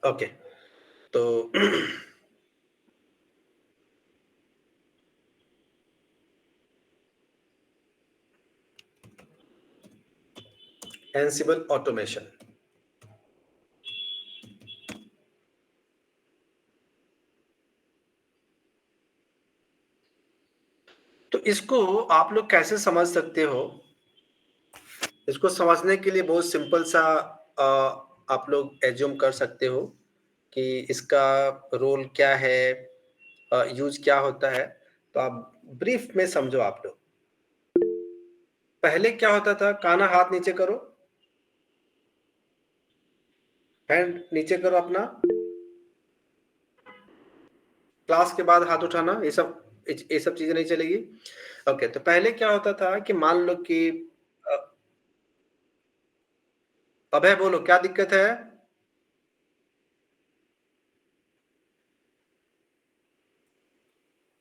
Okay, तो Ansible automation. तो इसको आप लोग कैसे समझ सकते हो? इसको समझने के लिए बहुत सिंपल सा आप लोग एज्यूम कर सकते हो कि इसका रोल क्या है, यूज क्या होता है। तो आप ब्रीफ में समझो आप लोग। पहले क्या होता था? कान्हा हाथ नीचे करो, हैंड नीचे करो अपना। क्लास के बाद हाथ उठाना, ये सब चीजें नहीं चलेगी। ओके, तो पहले क्या होता था कि मान लो कि अ, अभय बोलो क्या दिक्कत है?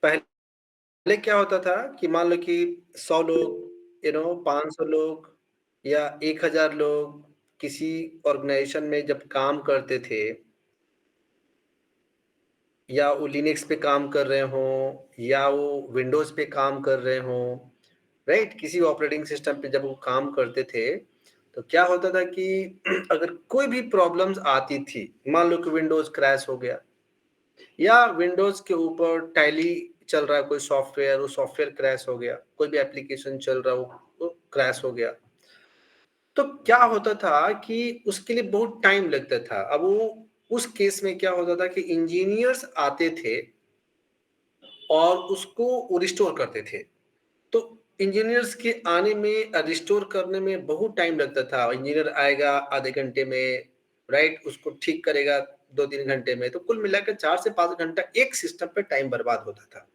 पहले क्या होता था कि मान लो कि 100 लोग, 500 लोग या 1000 लोग किसी ऑर्गेनाइजेशन में जब काम करते थे, या वो लिनक्स पे काम कर रहे हों या वो विंडोज पे काम कर रहे हों, राइट? किसी ऑपरेटिंग सिस्टम पे जब वो काम करते थे, तो क्या होता था कि अगर कोई भी प्रॉब्लम्स आती थी, मान लो कि विंडोज क्रैश हो गया या विंडोज के ऊपर टैली चल रहा है कोई सॉफ्टवेयर, वो सॉफ्टवेयर क्रैश हो गया, कोई भी एप्लीकेशन चल रहा हो वो क्रैश हो गया, तो क्या होता था कि उसके लिए बहुत टाइम लगता था। अब वो उस केस में क्या होता था कि इंजीनियर्स आते थे और उसको रिस्टोर करते थे। तो इंजीनियर्स के आने में, रिस्टोर करने में बहुत टाइम लगता था। इंजीनियर आएगा आधे घंटे में, राइट, उसको ठीक करेगा 2-3 घंटे में, तो कुल मिलाकर 4 से 5 घंटा एक सिस्टम पे टाइम बर्बाद होता था।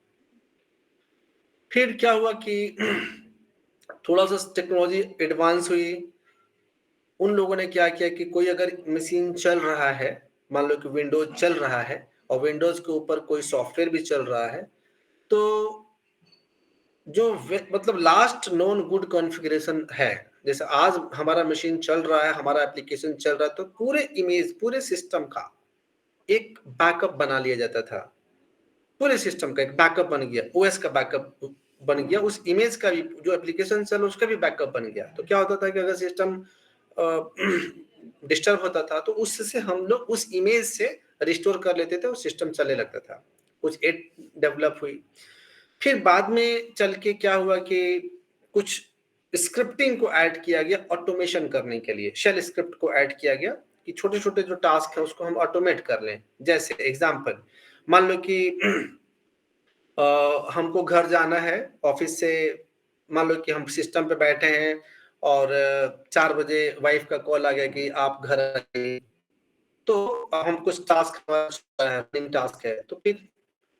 फिर क्या हुआ कि थोड़ा सा टेक्नोलॉजी एडवांस हुई। उन लोगों ने क्या किया कि कोई अगर मशीन चल रहा है, मान लो कि विंडोज चल रहा है और विंडोज के ऊपर कोई सॉफ्टवेयर भी चल रहा है, तो जो मतलब लास्ट नोन गुड कॉन्फ़िगरेशन है, जैसे आज हमारा मशीन चल रहा है, हमारा एप्लीकेशन चल रहा है, तो पूरे इमेज, पूरे सिस्टम का एक बैकअप बना लिया जाता था। पूरे सिस्टम का एक बैकअप बन गया, ओएस का बैकअप बन गया, उस इमेज का भी, जो एप्लीकेशन चल उसका भी बैकअप बन गया। तो क्या होता था कि अगर सिस्टम डिस्टर्ब होता था तो उससे हम लोग उस इमेज से रिस्टोर कर लेते थे और सिस्टम चलने लगता था। कुछ एड डेवलप हुई। फिर बाद में चल के क्या हुआ कि कुछ स्क्रिप्टिंग को ऐड किया गया ऑटोमेशन करने के लिए। शेल स्क्रिप्ट को ऐड किया गया कि छोटे-छोटे जो टास्क है उसको हम ऑटोमेट कर लें। जैसे एग्जांपल, मान लो कि हमको घर जाना है ऑफिस से, मान लो कि हम सिस्टम पे बैठे हैं और 4 बजे वाइफ का कॉल आ गया कि आप घर आइए। तो हम कुछ टास्क, रनिंग टास्क है, तो फिर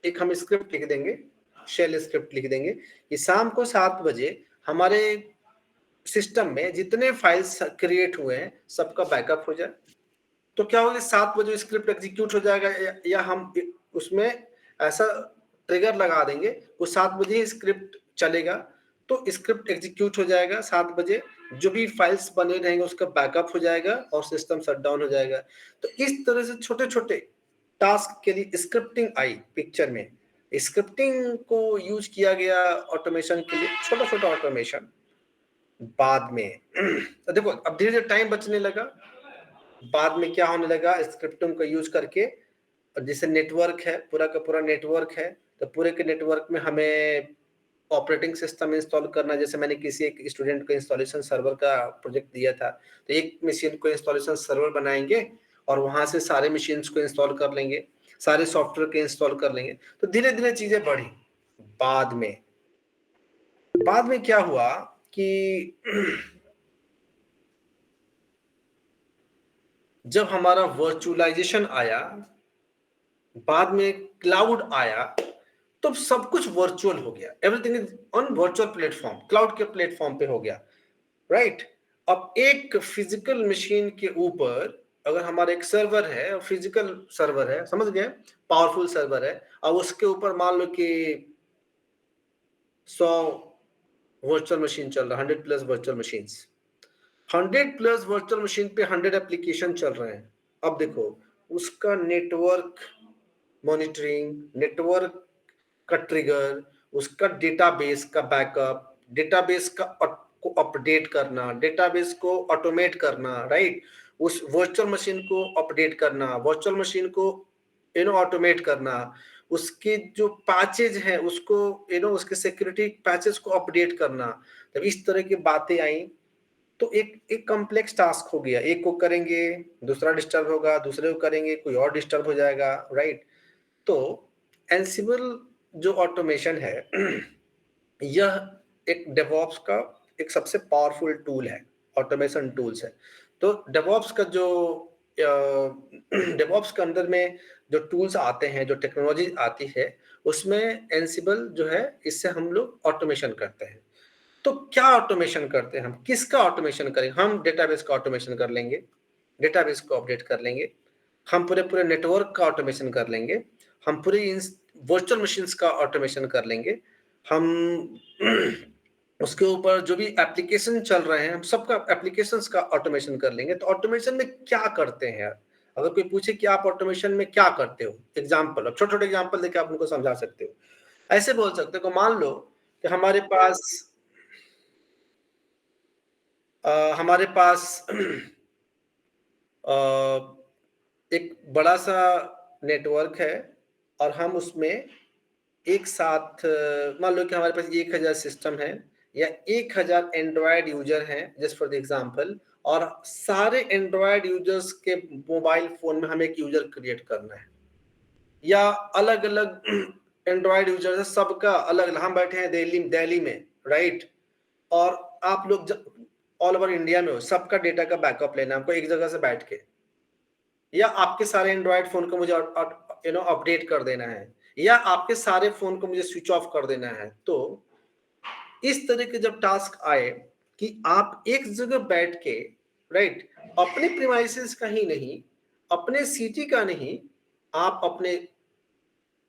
एक हम स्क्रिप्ट लिख देंगे, शेल स्क्रिप्ट लिख देंगे कि शाम को 7 बजे हमारे सिस्टम में जितने फाइल्स क्रिएट हुए हैं सबका बैकअप हो जाए। तो क्या होगा, 7 बजे स्क्रिप्ट एग्जीक्यूट हो जाएगा, या हम उसमें ऐसा ट्रिगर लगा देंगे वो 7 बजे ही स्क्रिप्ट चलेगा, तो स्क्रिप्ट एग्जीक्यूट हो जाएगा 7 बजे, जो भी फाइल्स बने रहेंगे उसका बैकअप हो जाएगा और सिस्टम शट डाउन हो जाएगा। तो इस तरह से छोटे-छोटे टास्क के लिए स्क्रिप्टिंग आई पिक्चर में। स्क्रिप्टिंग को यूज किया गया ऑटोमेशन के लिए, छोटा-छोटा ऑटोमेशन। बाद में तो देखो अब धीरे-धीरे टाइम बचने लगा। बाद में क्या होने लगा, स्क्रिप्टिंग का यूज करके, और जैसे नेटवर्क है, पूरा का पूरा नेटवर्क है, तो पूरे के नेटवर्क में हमें ऑपरेटिंग सिस्टम इंस्टॉल करना। जैसे मैंने किसी एक स्टूडेंट को इंस्टॉलेशन सर्वर का प्रोजेक्ट दिया था, तो एक मशीन को इंस्टॉलेशन सर्वर बनाएंगे और वहां से सारे मशीन्स को इंस्टॉल कर लेंगे, सारे सॉफ्टवेयर के इंस्टॉल कर लेंगे। तो धीरे धीरे चीजें बढ़ी। बाद में बाद में क्या हुआ कि जब हमारा वर्चुअलाइजेशन आया, बाद में क्लाउड आया, तो सब कुछ वर्चुअल हो गया। Everything is on virtual platform, cloud के प्लेटफॉर्म पे हो गया, राइट? अब एक फिजिकल मशीन के ऊपर अगर हमारा एक सर्वर है, फिजिकल सर्वर है, समझ गए, पावरफुल सर्वर है, अब उसके ऊपर मान लो कि 100 वर्चुअल मशीन चल रहा है, 100 plus virtual machines, 100 plus virtual machine पे 100 एप्लीकेशन चल रहे हैं। अब देखो उसका नेटवर्क मॉनिटरिंग, नेटवर्क का ट्रिगर, उसका डेटाबेस का बैकअप, डेटाबेस का को अपडेट करना, डेटाबेस को ऑटोमेट करना, राइट? उस वर्चुअल मशीन को अपडेट करना, वर्चुअल मशीन को ऑटोमेट करना, उसके जो पैचेज हैं उसको उसके सिक्योरिटी पैचेज को अपडेट करना। जब इस तरह की बातें आई तो एक एक कॉम्प्लेक्स टास्क हो गया। एक को करेंगे, दूसरा डिस्टर्ब होगा, दूसरे को करेंगे, कोई और डिस्टर्ब हो जाएगा, राइट? तो एंसिबल जो ऑटोमेशन है यह एक डेवऑप्स का एक सबसे पावरफुल टूल है, ऑटोमेशन टूल्स है। तो डेवऑप्स का जो डेवऑप्स के अंदर में जो टूल्स आते हैं, जो टेक्नोलॉजी आती है, उसमें एंसिबल जो है इससे हम लोग ऑटोमेशन करते हैं। तो क्या ऑटोमेशन करते हैं हम? किसका ऑटोमेशन करेंगे? हम डेटाबेस का ऑटोमेशन कर लेंगे, डेटाबेस को अपडेट कर लेंगे, हम पूरे नेटवर्क का ऑटोमेशन कर लेंगे, हम पूरे वर्चुअल मशीन्स का ऑटोमेशन कर लेंगे, हम उसके ऊपर जो भी एप्लीकेशन चल रहे हैं हम सबका एप्लीकेशंस का ऑटोमेशन कर लेंगे। तो ऑटोमेशन में क्या करते हैं यार? अगर कोई पूछे कि आप ऑटोमेशन में क्या करते हो, एग्जाम्पल, अब छोटे छोटे एग्जाम्पल देके आप उनको समझा सकते हो। ऐसे बोल सकते हो कि मान लो कि हमारे पास अ, एक बड़ा सा नेटवर्क है और हम उसमें एक साथ मान लो कि हमारे पास 1000 सिस्टम है या 1000 एंड्रॉयड यूजर हैं, जस्ट फॉर द एग्जांपल, और सारे एंड्रॉयड यूजर्स के मोबाइल फोन में हमें एक यूजर क्रिएट करना है, या अलग अलग एंड्रॉयड यूजर है, सबका अलग अलग, हम बैठे हैं दिल्ली दिल्ली में, राइट? और आप लोग ऑल ओवर इंडिया में हो, सबका डेटा का बैकअप लेना है हमको एक जगह से बैठ के, या आपके सारे एंड्रॉयड फोन को मुझे अपडेट कर देना है, या आपके सारे फोन को मुझे स्विच ऑफ कर देना है। तो इस तरह के जब टास्क आए कि आप एक जगह बैठ के, राइट, अपने प्रीमाइसेस का ही नहीं, अपने सिटी का नहीं, आप अपने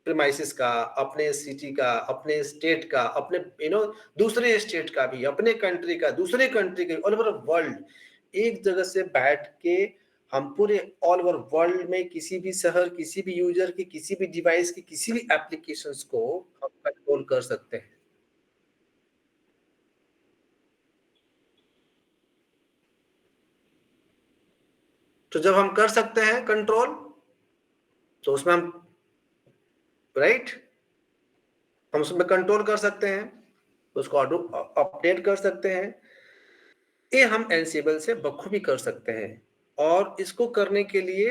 प्रीमाइसेस का, अपने सिटी का, अपने स्टेट का, अपने दूसरे स्टेट का भी, अपने कंट्री का, दूसरे कंट्री का, ऑल ओवर वर्ल्ड, एक जगह से बैठ के हम पूरे ऑल ओवर वर्ल्ड में किसी भी शहर, किसी भी यूजर की, किसी भी डिवाइस की, किसी भी एप्लीकेशंस को हम कंट्रोल कर सकते हैं। तो जब हम कर सकते हैं कंट्रोल, तो उसमें हम, राइट, हम उसमें कंट्रोल कर सकते हैं, उसको अपडेट कर सकते हैं। ये हम एनसीबल से बखूबी कर सकते हैं। और इसको करने के लिए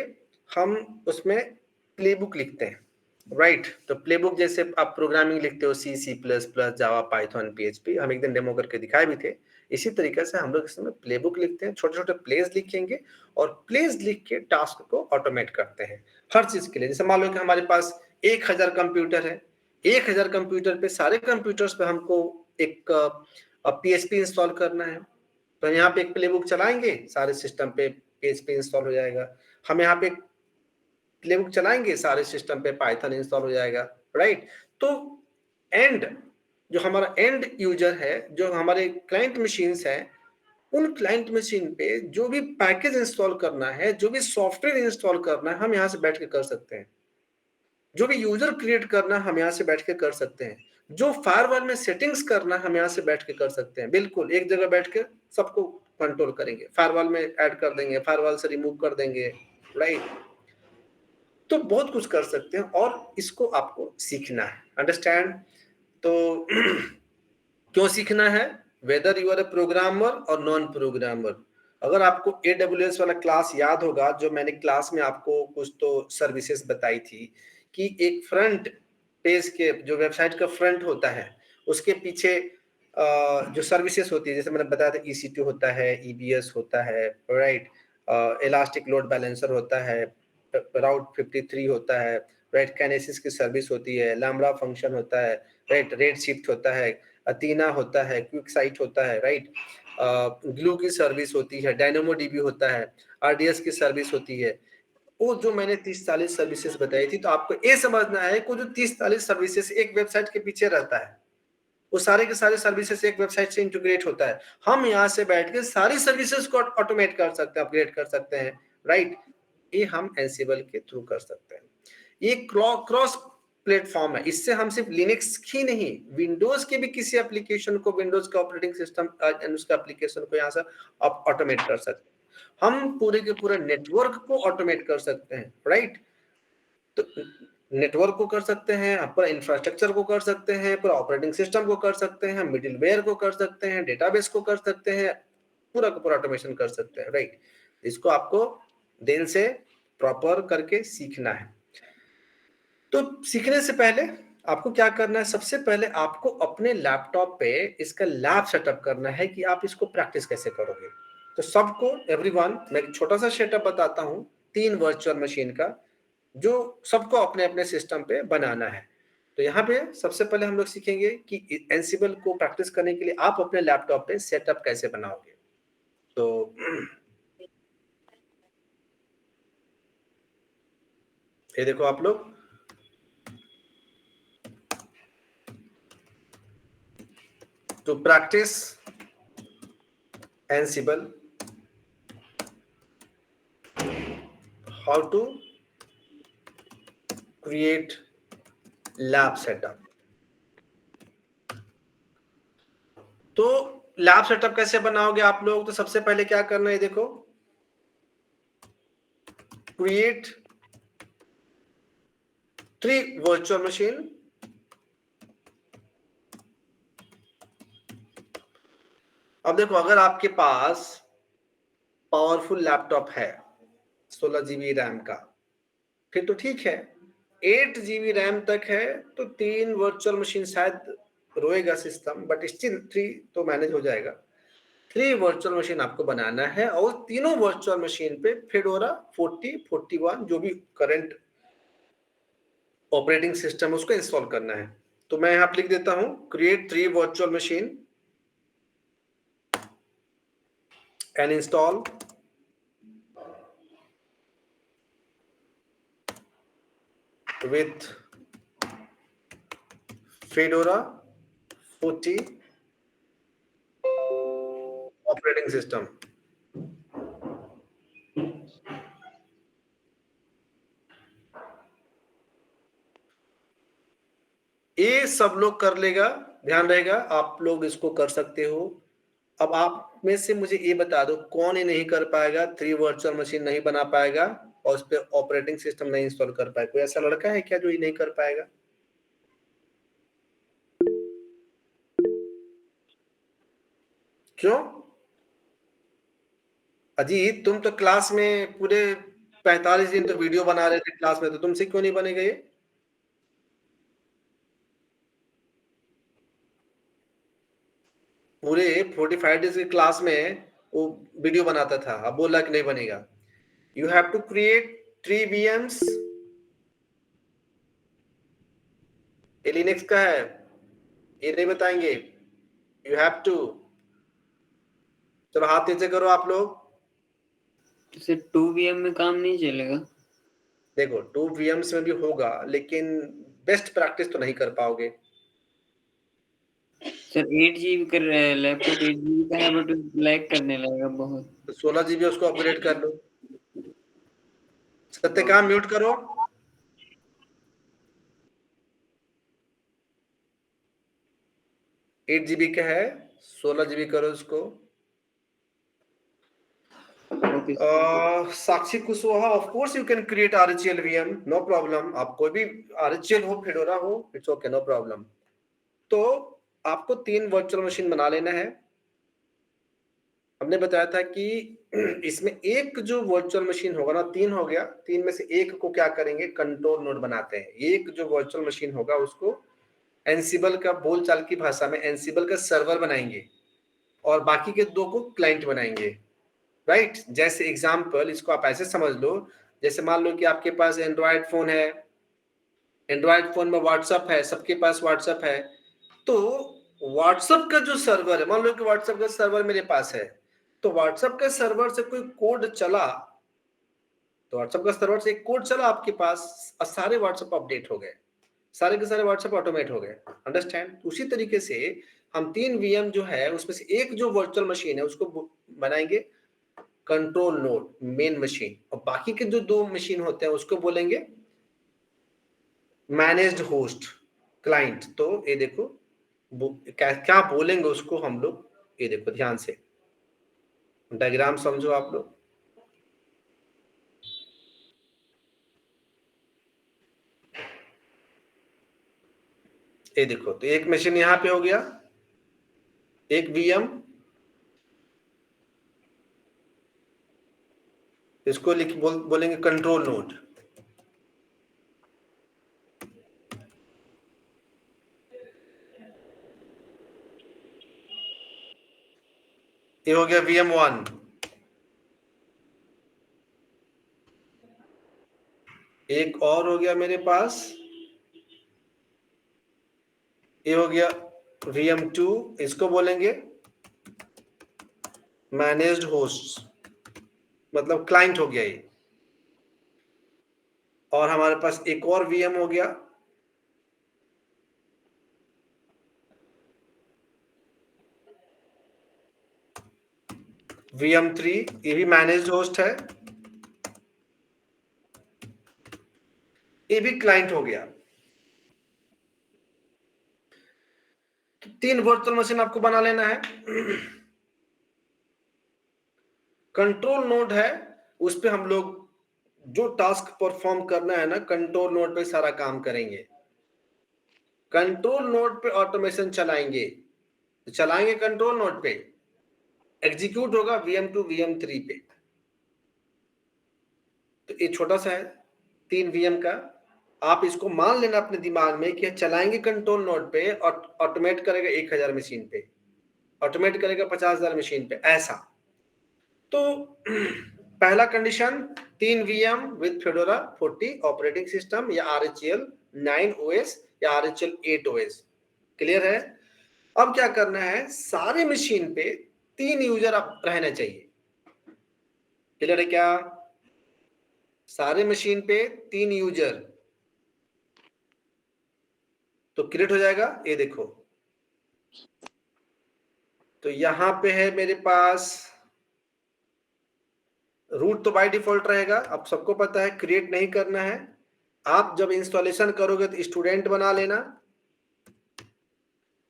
हम उसमें प्लेबुक लिखते हैं, राइट? तो प्लेबुक जैसे आप प्रोग्रामिंग लिखते हो, सी, सी प्लस प्लस, जावा, पाइथन, पीएचपी, हम एक दिन डेमो करके दिखाए भी थे। इसी तरीके से हम लोग इसमें प्लेबुक लिखते हैं, छोटे छोटे प्लेस लिखेंगे और प्लेस लिख के टास्क को ऑटोमेट करते हैं हर चीज के लिए। जैसे मान लो कि हमारे पास 1000 कंप्यूटर है, 1000 कंप्यूटर पे, सारे कंप्यूटर्स पे हमको एक पीएचपी इंस्टॉल करना है। तो यहाँ पे एक प्लेबुक चलाएंगे, सारे सिस्टम पे पीएचपी इंस्टॉल हो जाएगा। हम यहाँ पे प्लेबुक चलाएंगे, सारे सिस्टम पे पाइथन इंस्टॉल हो जाएगा, राइट? तो एंड जो हमारा एंड यूजर है, जो हमारे क्लाइंट मशीन्स हैं, उन क्लाइंट मशीन पे जो भी पैकेज इंस्टॉल करना है, जो भी सॉफ्टवेयर इंस्टॉल करना है, हम यहाँ से बैठ के कर सकते हैं। जो भी यूजर क्रिएट करना है, हम यहाँ से बैठ के कर सकते हैं। जो फायरवॉल में सेटिंग्स करना है, हम यहाँ से बैठ के कर सकते हैं। बिल्कुल एक जगह बैठ के सबको कंट्रोल करेंगे, फायरवॉल में ऐड कर देंगे, फायरवॉल से रिमूव कर देंगे, राइट? तो बहुत कुछ कर सकते हैं और इसको आपको सीखना है, अंडरस्टैंड? तो क्यों सीखना है? Whether you are a programmer और नॉन प्रोग्रामर। अगर आपको AWS वाला क्लास याद होगा, जो मैंने क्लास में आपको कुछ तो सर्विसेज बताई थी कि एक फ्रंट पेज के, जो वेबसाइट का फ्रंट होता है, उसके पीछे जो सर्विसेज होती है, जैसे मैंने बताया था, EC2 होता है, EBS होता है, राइट, इलास्टिक लोड बैलेंसर होता है, राउट 53 होता है, राइट, कैनेसिस की सर्विस होती है, लैम्बडा फंक्शन होता है, राइट, रेड शिफ्ट होता है, अथीना होता है, क्विक साइट होता है, राइट, ग्लू की सर्विस होती है, डायनेमो डीबी होता है, RDS की सर्विस होती है। वो जो मैंने 30-40 सर्विसेज बताई थी, तो आपको ये समझना है कि जो 30-40 सर्विसेज एक वेबसाइट के पीछे रहता है, वो सारे के सारे सर्विसेज एक वेबसाइट से इंटीग्रेट होता है। हम यहाँ से बैठ के सारी सर्विसेज को ऑटोमेट कर सकते हैं, अपग्रेड कर सकते हैं, राइट? ये हम एंसिबल के थ्रू कर सकते हैं। ये क्रॉस प्लेटफॉर्म है, इससे हम सिर्फ लिनक्स ही नहीं, विंडोज के भी किसी एप्लीकेशन को, विंडोज का ऑपरेटिंग सिस्टम उसका एप्लीकेशन को यहाँ से आप ऑटोमेट कर सकते हैं। हम पूरे के पूरे नेटवर्क को ऑटोमेट कर सकते हैं, राइट। तो नेटवर्क को कर सकते हैं, पूरा इंफ्रास्ट्रक्चर को कर सकते हैं, पूरा ऑपरेटिंग सिस्टम को कर सकते हैं, मिडिलवेयर को कर सकते हैं, डेटाबेस को कर सकते हैं, पूरा का पूरा ऑटोमेशन कर सकते हैं, राइट। इसको आपको दिल से प्रॉपर करके सीखना है। तो सीखने से पहले आपको क्या करना है, सबसे पहले आपको अपने लैपटॉप पे इसका लैब सेटअप करना है कि आप इसको प्रैक्टिस कैसे करोगे। तो सबको, एवरीवन, मैं एक छोटा सा सेटअप बताता हूँ 3 वर्चुअल मशीन का, जो सबको अपने अपने सिस्टम पे बनाना है। तो यहाँ पे सबसे पहले हम लोग सीखेंगे कि एंसिबल को प्रैक्टिस करने के लिए आप अपने लैपटॉप पे सेटअप कैसे बनाओगे। तो ये देखो आप लोग, to practice Ansible, how to create lab setup। तो लैब सेटअप कैसे बनाओगे आप लोग, तो सबसे पहले क्या करना है, देखो, क्रिएट 3 वर्चुअल मशीन। अब देखो, अगर आपके पास पावरफुल लैपटॉप है 16 GB रैम का, फिर तो ठीक है। 8 GB रैम तक है तो 3 वर्चुअल मशीन शायद रोएगा सिस्टम, बट स्टिल 3 तो मैनेज हो जाएगा। 3 वर्चुअल मशीन आपको बनाना है और तीनों वर्चुअल मशीन पे फेडोरा 40, 41 जो भी करंट ऑपरेटिंग सिस्टम उसको इंस्टॉल करना है। तो मैं यहाँ लिख देता हूँ, create 3 virtual machine and install with Fedora 40 operating system. ये सब लोग कर लेगा, ध्यान रहेगा, आप लोग इसको कर सकते हो। अब आप में से मुझे ये बता दो, कौन ये नहीं कर पाएगा, 3 वर्चुअल मशीन नहीं बना पाएगा और उस पर ऑपरेटिंग सिस्टम नहीं इंस्टॉल कर पाएगा? कोई ऐसा लड़का है क्या जो ये नहीं कर पाएगा? क्यों अजीत, तुम तो क्लास में पूरे 45 दिन तो वीडियो बना रहे थे क्लास में, तो तुमसे क्यों नहीं बनेगा ये? पूरे 45 डेज की क्लास में वो वीडियो बनाता था, अब बोला कि नहीं बनेगा। You have to create 3 VMs। ये लिनक्स का है, ये नहीं बताएंगे। यू हैव टू, चलो हाथ नीचे करो आप लोग। सिर्फ 2 VM में काम नहीं चलेगा? देखो 2 VMs में भी होगा, लेकिन बेस्ट प्रैक्टिस तो नहीं कर पाओगे। सर 8 GB का लैपटॉप 8 GB का है, बट लैग करने लगेगा बहुत। तो 16 GB उसको अपग्रेड कर लो। सत्यकाम म्यूट करो। 8 GB का है, 16 GB करो उसको। Sakshi Kushwaha, of course you can create RHEL VM, no problem. आप कोई भी RHEL हो, फेडोरा हो, इट्स ओके, नो प्रॉब्लम। तो आपको 3 वर्चुअल मशीन बना लेना है। हमने बताया था कि इसमें एक जो वर्चुअल मशीन होगा ना, 3 हो गया, 3 में से एक को क्या करेंगे, कंट्रोल नोड बनाते हैं। एक जो वर्चुअल मशीन होगा उसको एंसिबल का, बोलचाल की भाषा में एंसिबल का सर्वर बनाएंगे और बाकी के 2 को क्लाइंट बनाएंगे, राइट। जैसे एग्जाम्पल इसको आप ऐसे समझ लो, जैसे मान लो कि आपके पास एंड्रॉयड फोन है, एंड्रॉयड फोन में व्हाट्सएप है, सबके पास व्हाट्सएप है। तो व्हाट्सएप का जो सर्वर है, मान लो कि व्हाट्सएप का सर्वर मेरे पास है, तो व्हाट्सएप के सर्वर से कोई कोड चला, तो व्हाट्सएप का सर्वर से एक कोड चला आपके पास और सारे व्हाट्सएप अपडेट हो गए, सारे के सारे व्हाट्सएप ऑटोमेट हो गए। अंडरस्टैंड? उसी तरीके से हम 3 VM जो है उसमें से एक जो वर्चुअल मशीन है उसको बनाएंगे कंट्रोल नोड, मेन मशीन, और बाकी के जो 2 मशीन होते हैं उसको बोलेंगे मैनेज्ड होस्ट, क्लाइंट। तो ये देखो क्या बोलेंगे उसको हम लोग, ये देखो ध्यान से डायग्राम समझो आप लोग। ये देखो, तो एक मशीन यहां पे हो गया, एक वीएम, इसको बोलेंगे कंट्रोल नोड। ये हो गया VM1। एक और हो गया मेरे पास, ये हो गया VM2, इसको बोलेंगे मैनेज्ड होस्ट, मतलब क्लाइंट हो गया ये। और हमारे पास एक और VM हो गया, VM3, ये भी मैनेज्ड होस्ट है, ये भी क्लाइंट हो गया। तो 3 वर्चुअल मशीन आपको बना लेना है। कंट्रोल नोड है, उस पे हम लोग जो टास्क परफॉर्म करना है ना, कंट्रोल नोड पे सारा काम करेंगे। कंट्रोल नोड पे ऑटोमेशन चलाएंगे, तो चलाएंगे कंट्रोल नोड पे, एग्जीक्यूट होगा VM2 VM3 पे। तो ये छोटा सा है 3 VM का, आप इसको मान लेना अपने दिमाग में कि चलाएंगे कंट्रोल नोड पे और ऑटोमेट करेगा 1000 मशीन पे, ऑटोमेट करेगा 50,000 मशीन पे, ऐसा। तो पहला condition 3 VM with fedora 40 operating system या RHEL 9 OS या RHEL 8 OS, क्लियर है। अब क्या करना है, सारे मशीन पे 3 यूजर अब रहना चाहिए, क्लियर है क्या। सारे मशीन पे 3 यूजर, तो क्रिएट हो जाएगा, ये देखो। तो यहां पे है मेरे पास रूट, तो बाय डिफॉल्ट रहेगा, अब सबको पता है क्रिएट नहीं करना है। आप जब इंस्टॉलेशन करोगे तो स्टूडेंट बना लेना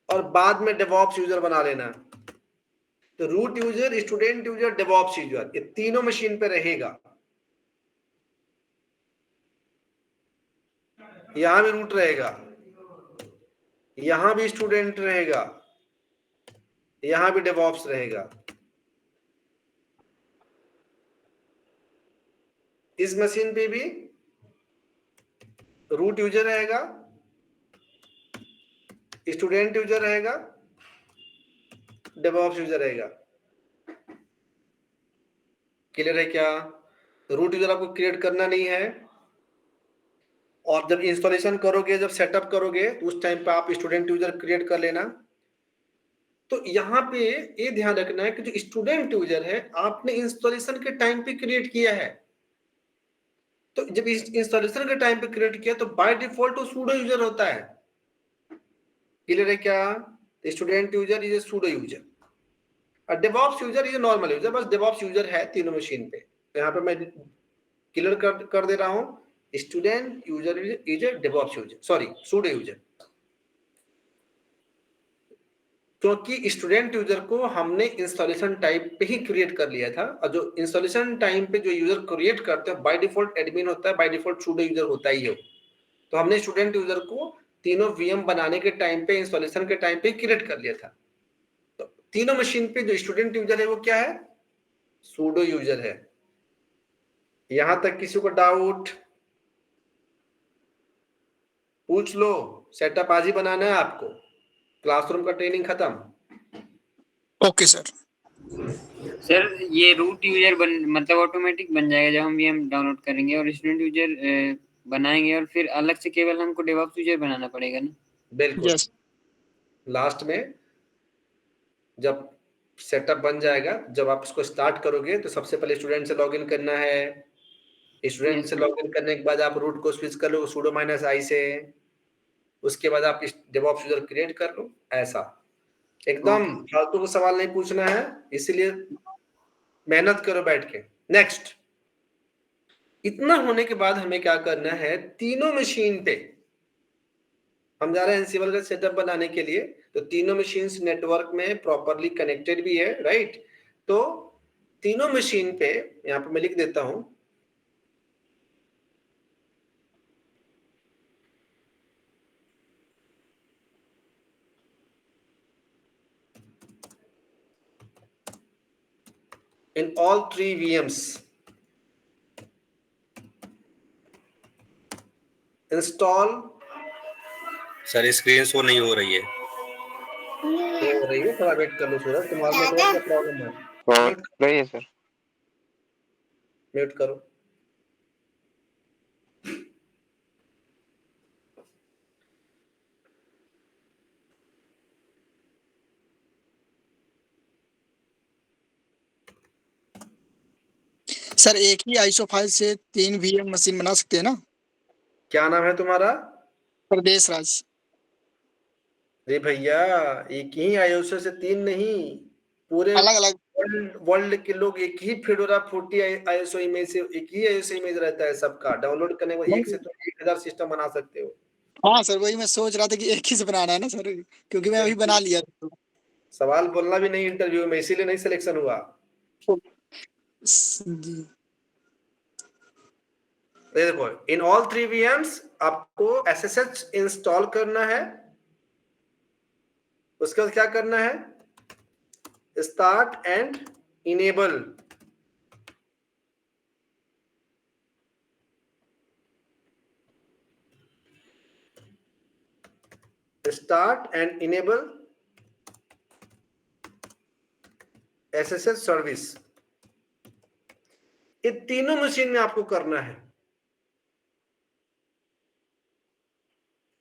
और बाद में डेवऑप्स यूजर बना लेना। तो root user, student user, DevOps user, ये तीनों मशीन पे रहेगा। यहां भी रूट रहेगा, यहां भी स्टूडेंट रहेगा, यहां भी डेवऑप्स रहेगा। इस मशीन पे भी रूट यूजर रहेगा, स्टूडेंट यूजर रहेगा, डेवऑप्स यूजर रहेगा, क्लियर है क्या। रूट यूजर आपको क्रिएट करना नहीं है, और जब इंस्टॉलेशन करोगे, जब सेटअप करोगे, तो उस टाइम पे आप स्टूडेंट यूजर क्रिएट कर लेना। तो यहाँ पे ये ध्यान रखना है कि जो स्टूडेंट यूजर है आपने इंस्टॉलेशन के टाइम पे क्रिएट किया है, तो जब इंस्टॉलेशन के टाइम पे क्रिएट किया तो बाय डिफॉल्ट वो सूडो यूजर होता है, क्लियर है क्या। Student user is sudo user, और DevOps user is normal user, बस डेवऑप्स यूजर है तीनों मशीन पे। तो यहाँ पे मैं क्लियर कर दे रहा हूँ, student user is DevOps user, sorry pseudo user, क्योंकि स्टूडेंट यूजर को हमने इंस्टॉलेशन टाइप पे ही क्रिएट कर लिया था, और जो इंस्टॉलेशन टाइम पे जो यूजर क्रिएट करते हैं बाय डिफॉल्ट एडमिन होता है, बाय डिफॉल्ट सूडो यूजर होता ही है। तो हमने स्टूडेंट यूजर को तीनों VM बनाने के टाइम पे, इंस्टॉलेशन के टाइम पे क्रिएट कर लिया था। तो तीनों मशीन पे जो स्टूडेंट यूजर है वो क्या है, सूडो यूजर है। यहां तक किसी को डाउट पूछ लो, सेटअप आज ही बनाना है आपको, क्लासरूम का ट्रेनिंग खत्म। Okay sir. सर ये रूट यूजर मतलब ऑटोमेटिक बन जाएगा जब हम VM डाउनलोड करेंगे, और स्टूडेंट यूजर बनाएंगे, और फिर अलग से केवल हमको डेवऑप्स यूजर बनाना पड़ेगा ना। बिल्कुल यस। लास्ट में जब सेटअप बन जाएगा, जब आप इसको स्टार्ट करोगे तो सबसे पहले स्टूडेंट से लॉगिन करना है, स्टूडेंट से लॉगिन करने के बाद आप रूट को स्विच कर लो sudo -i से, उसके बाद आप डेवऑप्स यूजर क्रिएट कर लो, ऐसा। एकदम फालतू का सवाल नहीं पूछना है, इसीलिए मेहनत करो बैठ के। नेक्स्ट, इतना होने के बाद हमें क्या करना है, तीनों मशीन पे हम जा रहे हैं एनसिबल का सेटअप बनाने के लिए, तो तीनों मशीन्स नेटवर्क में प्रॉपरली कनेक्टेड भी है, राइट। तो तीनों मशीन पे यहां पे मैं लिख देता हूं, in all 3 VMs install। Sir screen show नहीं हो रही है। हो रही है, थोड़ा वेट कर लो सूरज, तुम्हारा नेटवर्क का प्रॉब्लम है। हो रही है सर। म्यूट करो। सर एक ही आईसो फाइल से 3 VM मशीन बना सकते हैं ना? क्या नाम है तुम्हारा? प्रदेश राज। अरे भैया, एक ही आईएसओ से 3 नहीं, पूरे अलग अलग। वर्ल्ड के लोग एक ही फेडोरा 40 आईएसओ इमेज से, एक ही आईएसओ इमेज रहता है सबका, डाउनलोड करने को एक से तो 1000 सिस्टम बना सकते हो। हाँ सर, वही मैं सोच रहा था कि एक ही से बनाना है ना सर, क्योंकि मैं अभी बना लिया था। सवाल बोलना भी नहीं इंटरव्यू में, इसीलिए नहीं सिलेक्शन हुआ। जी। देखो, इन ऑल 3 VMs आपको SSH इंस्टॉल करना है, उसके बाद क्या करना है, start and enable. Start and enable SSH service. ये तीनों मशीन में आपको करना है,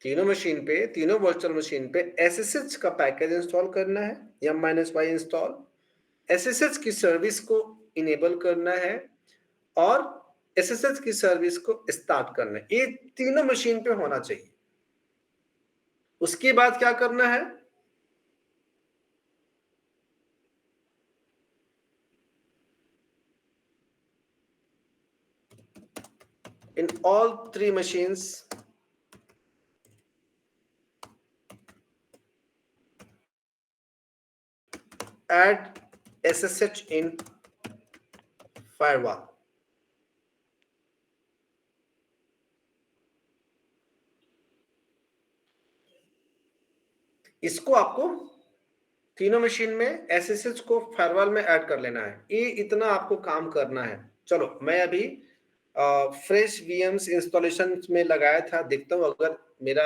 तीनों मशीन पे, तीनों वर्चुअल मशीन पे SSH का पैकेज इंस्टॉल करना है, m-y इंस्टॉल, SSH की सर्विस को इनेबल करना है और SSH की सर्विस को स्टार्ट करना है। ये तीनों मशीन पे होना चाहिए। उसके बाद क्या करना है, in all 3 machines add SSH in firewall। इसको आपको तीनों मशीन में SSH को फायरवॉल में ऐड कर लेना है। ये इतना आपको काम करना है। चलो, मैं अभी फ्रेश VMs इंस्टॉलेशन में लगाया था, देखता हूँ अगर मेरा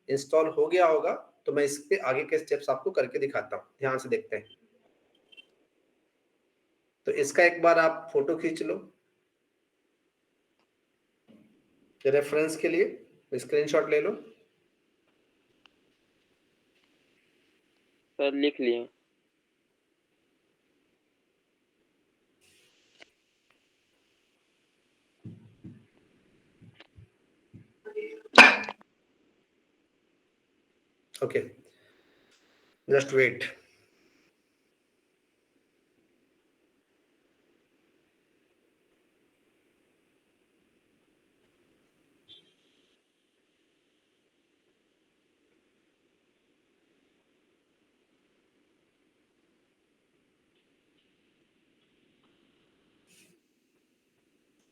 इंस्टॉल हो गया होगा तो मैं इस पे आगे के स्टेप्स आपको करके दिखाता हूँ। ध्यान से देखते हैं। तो इसका एक बार आप फोटो खींच लो रेफरेंस के लिए, स्क्रीनशॉट ले लो। सर लिख लिए। Okay, just wait.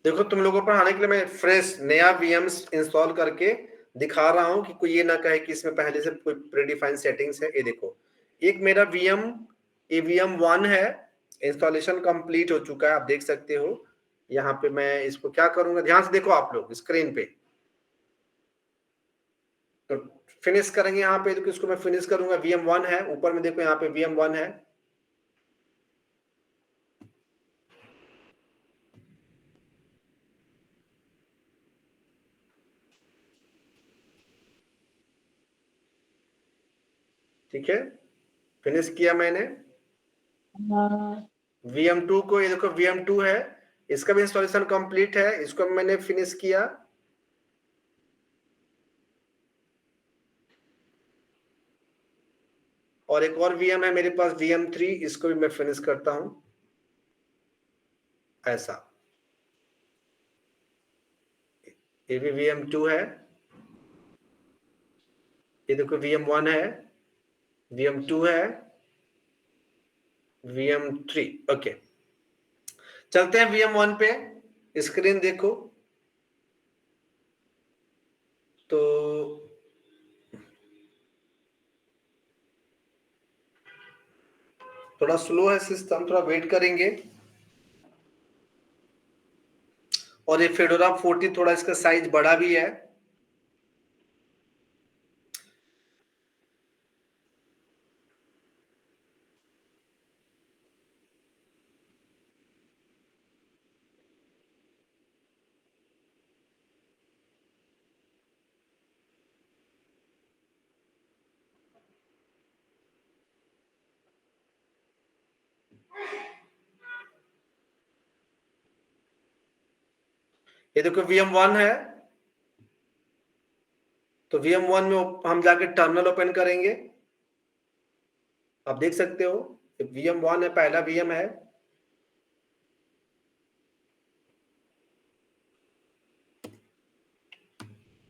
देखो, तुम लोगों पर आने के लिए मैं फ्रेश नया VMs इंस्टॉल करके दिखा रहा हूं कि कोई ये ना कहे कि इसमें पहले से कोई प्रीडिफाइंड सेटिंग्स है। ये देखो, एक मेरा VM1 है, इंस्टॉलेशन कंप्लीट हो चुका है, आप देख सकते हो। यहाँ पे मैं इसको क्या करूंगा, ध्यान से देखो आप लोग स्क्रीन पे। तो फिनिश करेंगे यहाँ पे, तो इसको मैं फिनिश करूंगा। VM1 है, ऊपर में देखो यहाँ पे VM1 है। ठीक है, फिनिश किया मैंने। VM2 को, ये देखो VM2 है, इसका भी इंस्टॉलेशन कंप्लीट है, इसको मैंने फिनिश किया। और एक और VM है मेरे पास VM3, इसको भी मैं फिनिश करता हूं। ऐसा। ये भी VM2 है, ये देखो VM1 है, VM2 है, VM3। ओके, चलते हैं VM1 पे। स्क्रीन देखो तो थोड़ा स्लो है सिस्टम, थोड़ा वेट करेंगे। और ये फेडोरा 40 थोड़ा इसका साइज बड़ा भी है। ये देखो VM1 है, तो VM1 में हम जाके टर्मिनल ओपन करेंगे। आप देख सकते हो VM1 है, पहला VM है।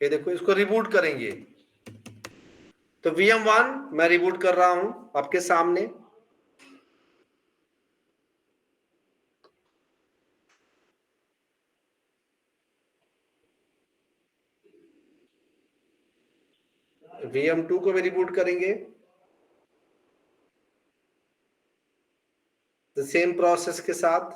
ये देखो, इसको रिबूट करेंगे। तो VM1 मैं रिबूट कर रहा हूं आपके सामने। VM2 को भी रिबूट करेंगे, द सेम प्रोसेस के साथ।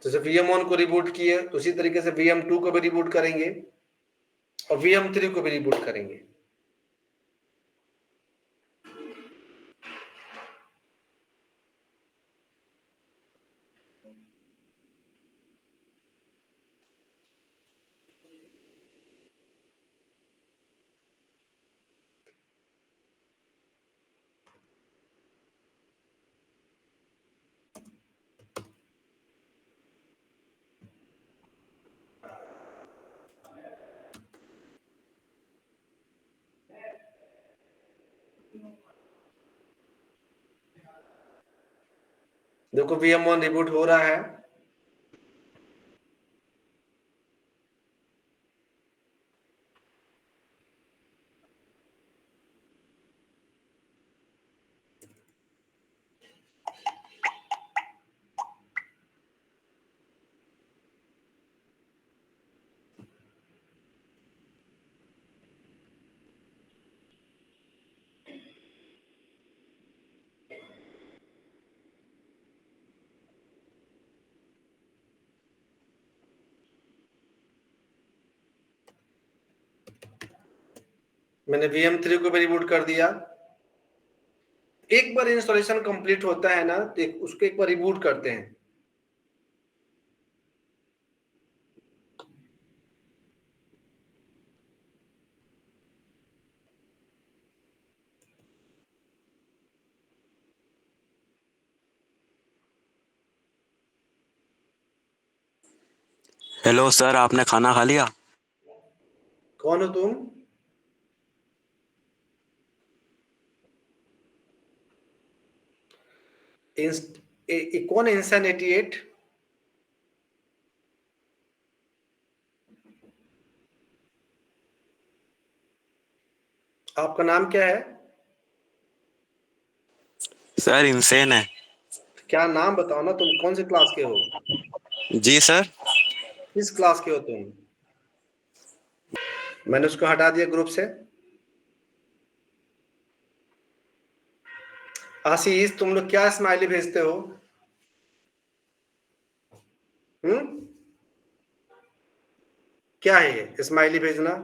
जैसे VM1 को रिबूट किए, उसी तरीके से VM2 को भी रिबूट करेंगे और VM3 को भी रिबूट करेंगे। देखो VM1 रिबूट हो रहा है। मैंने VM3 को भी रिबूट कर दिया। एक बार इंस्टॉलेशन कंप्लीट होता है ना, तो उसको एक बार रिबूट करते हैं। हेलो सर, आपने खाना खा लिया? कौन हो तुम? कौन है इंसान 88? आपका नाम क्या है? सर इंसेन है। क्या नाम बताओ ना, तुम कौन से क्लास के हो? जी सर। किस क्लास के हो तुम? मैंने उसको हटा दिया ग्रुप से। आशीष, तुम लोग क्या स्माइली भेजते हो? हम्म, क्या है ये स्माइली भेजना?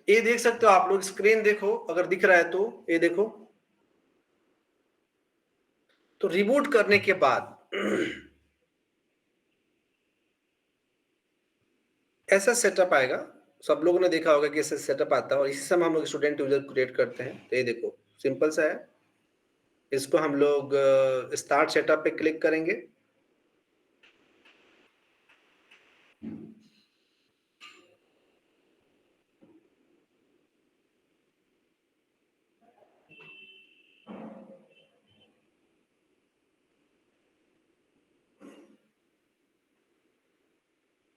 ये देख सकते हो आप लोग, स्क्रीन देखो अगर दिख रहा है तो, ये देखो। तो रिबूट करने के बाद ऐसा सेटअप आएगा, सब लोगों ने देखा होगा कि ऐसा सेटअप आता है, और इसी समय हम लोग स्टूडेंट यूजर क्रिएट करते हैं। तो ये देखो सिंपल सा है, इसको हम लोग स्टार्ट सेटअप पे क्लिक करेंगे।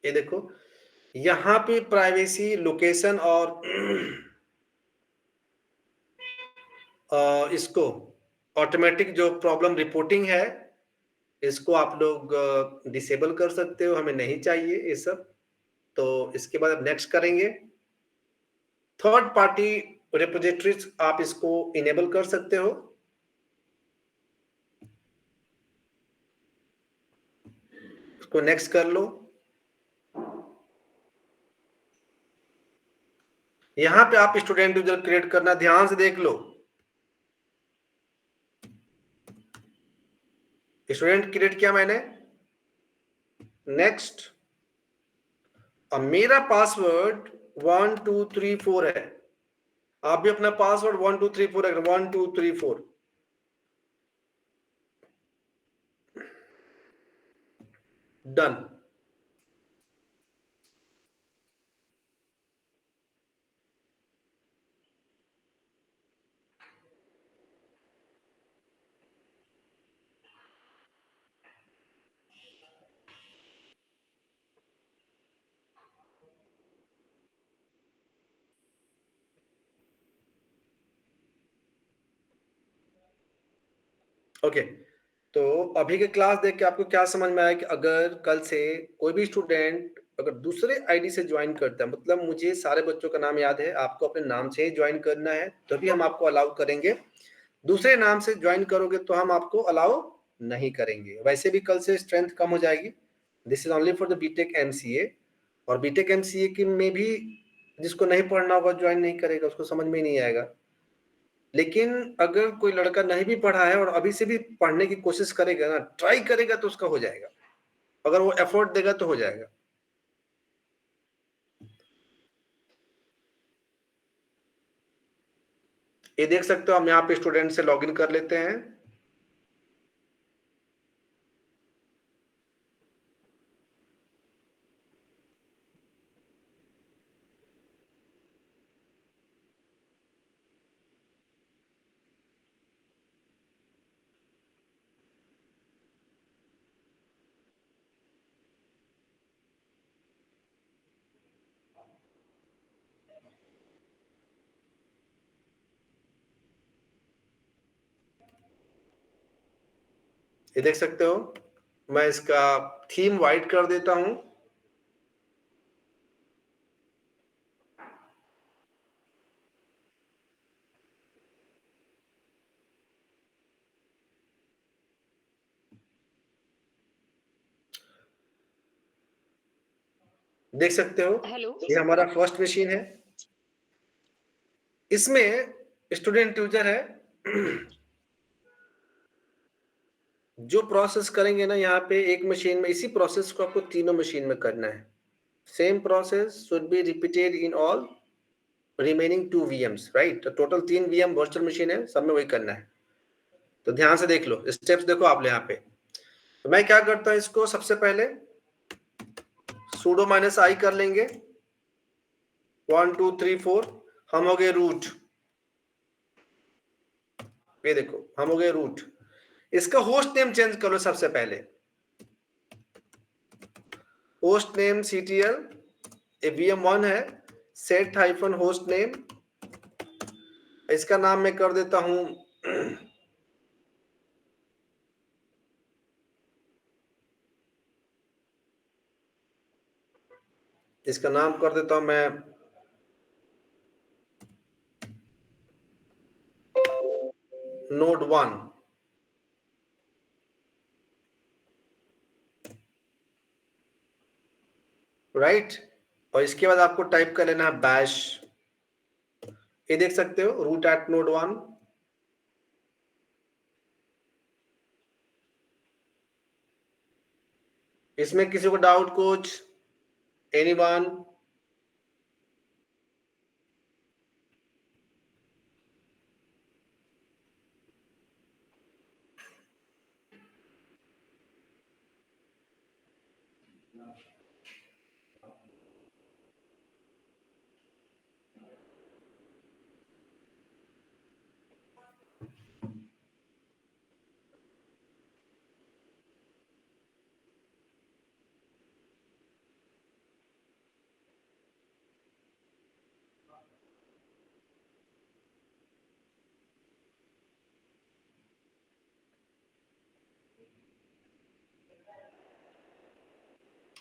ये देखो यहाँ पे प्राइवेसी, लोकेशन और इसको ऑटोमेटिक जो प्रॉब्लम रिपोर्टिंग है, इसको आप लोग डिसेबल कर सकते हो, हमें नहीं चाहिए ये सब। तो इसके बाद अब नेक्स्ट करेंगे। थर्ड पार्टी रिपोजिटरीज आप इसको इनेबल कर सकते हो। इसको नेक्स्ट कर लो। यहां पे आप स्टूडेंट यूजर क्रिएट करना, ध्यान से देख लो। स्टूडेंट क्रिएट किया मैंने, नेक्स्ट। अब मेरा पासवर्ड 1 2 3 4 है, आप भी अपना पासवर्ड 1 2 3 4 रखना, 1 2 3 4 डन। ओके, तो अभी के क्लास देख के आपको क्या समझ में आया कि अगर कल से कोई भी स्टूडेंट अगर दूसरे आईडी से ज्वाइन करता है, मतलब मुझे सारे बच्चों का नाम याद है, आपको अपने नाम से ही ज्वाइन करना है तभी हम आपको अलाउ करेंगे। दूसरे नाम से ज्वाइन करोगे तो हम आपको अलाउ नहीं करेंगे। वैसे भी कल से स्ट्रेंथ कम हो जाएगी। This is only for the BTech MCA, और बीटेक एमसीए की में भी जिसको नहीं पढ़ना होगा ज्वाइन नहीं करेगा, उसको समझ में नहीं आएगा। लेकिन अगर कोई लड़का नहीं भी पढ़ा है और अभी से भी पढ़ने की कोशिश करेगा ना, ट्राई करेगा, तो उसका हो जाएगा। अगर वो एफर्ट देगा तो हो जाएगा। ये देख सकते हो, हम यहाँ पे स्टूडेंट से लॉगिन कर लेते हैं। ये देख सकते हो, मैं इसका थीम व्हाइट कर देता हूं। देख सकते हो, ये हमारा फर्स्ट मशीन है। इसमें स्टूडेंट यूजर है। जो प्रोसेस करेंगे ना यहाँ पे एक मशीन में, इसी प्रोसेस को आपको तीनों मशीन में करना है। Same process should be repeated in all remaining 2 VMs, right. तो टोटल 3 VM वर्चुअल मशीन है, सब में वही करना है। तो ध्यान से देख लो, स्टेप्स देखो आप यहाँ पे। तो मैं क्या करता हूँ, इसको सबसे पहले sudo -i कर लेंगे। 1 2 3 4 हम हो गए रूट। ये देखो हम हो गए रूट। इसका होस्ट नेम चेंज कर लो सबसे पहले। होस्ट नेम CTL VM1 है, set - host name। इसका नाम मैं कर देता हूं इसका नाम कर देता हूं मैं node1, राइट। और इसके बाद आपको टाइप कर लेना है बैश ये देख सकते हो रूट एट नोड 1। इसमें किसी को डाउट कुछ? एनीवन?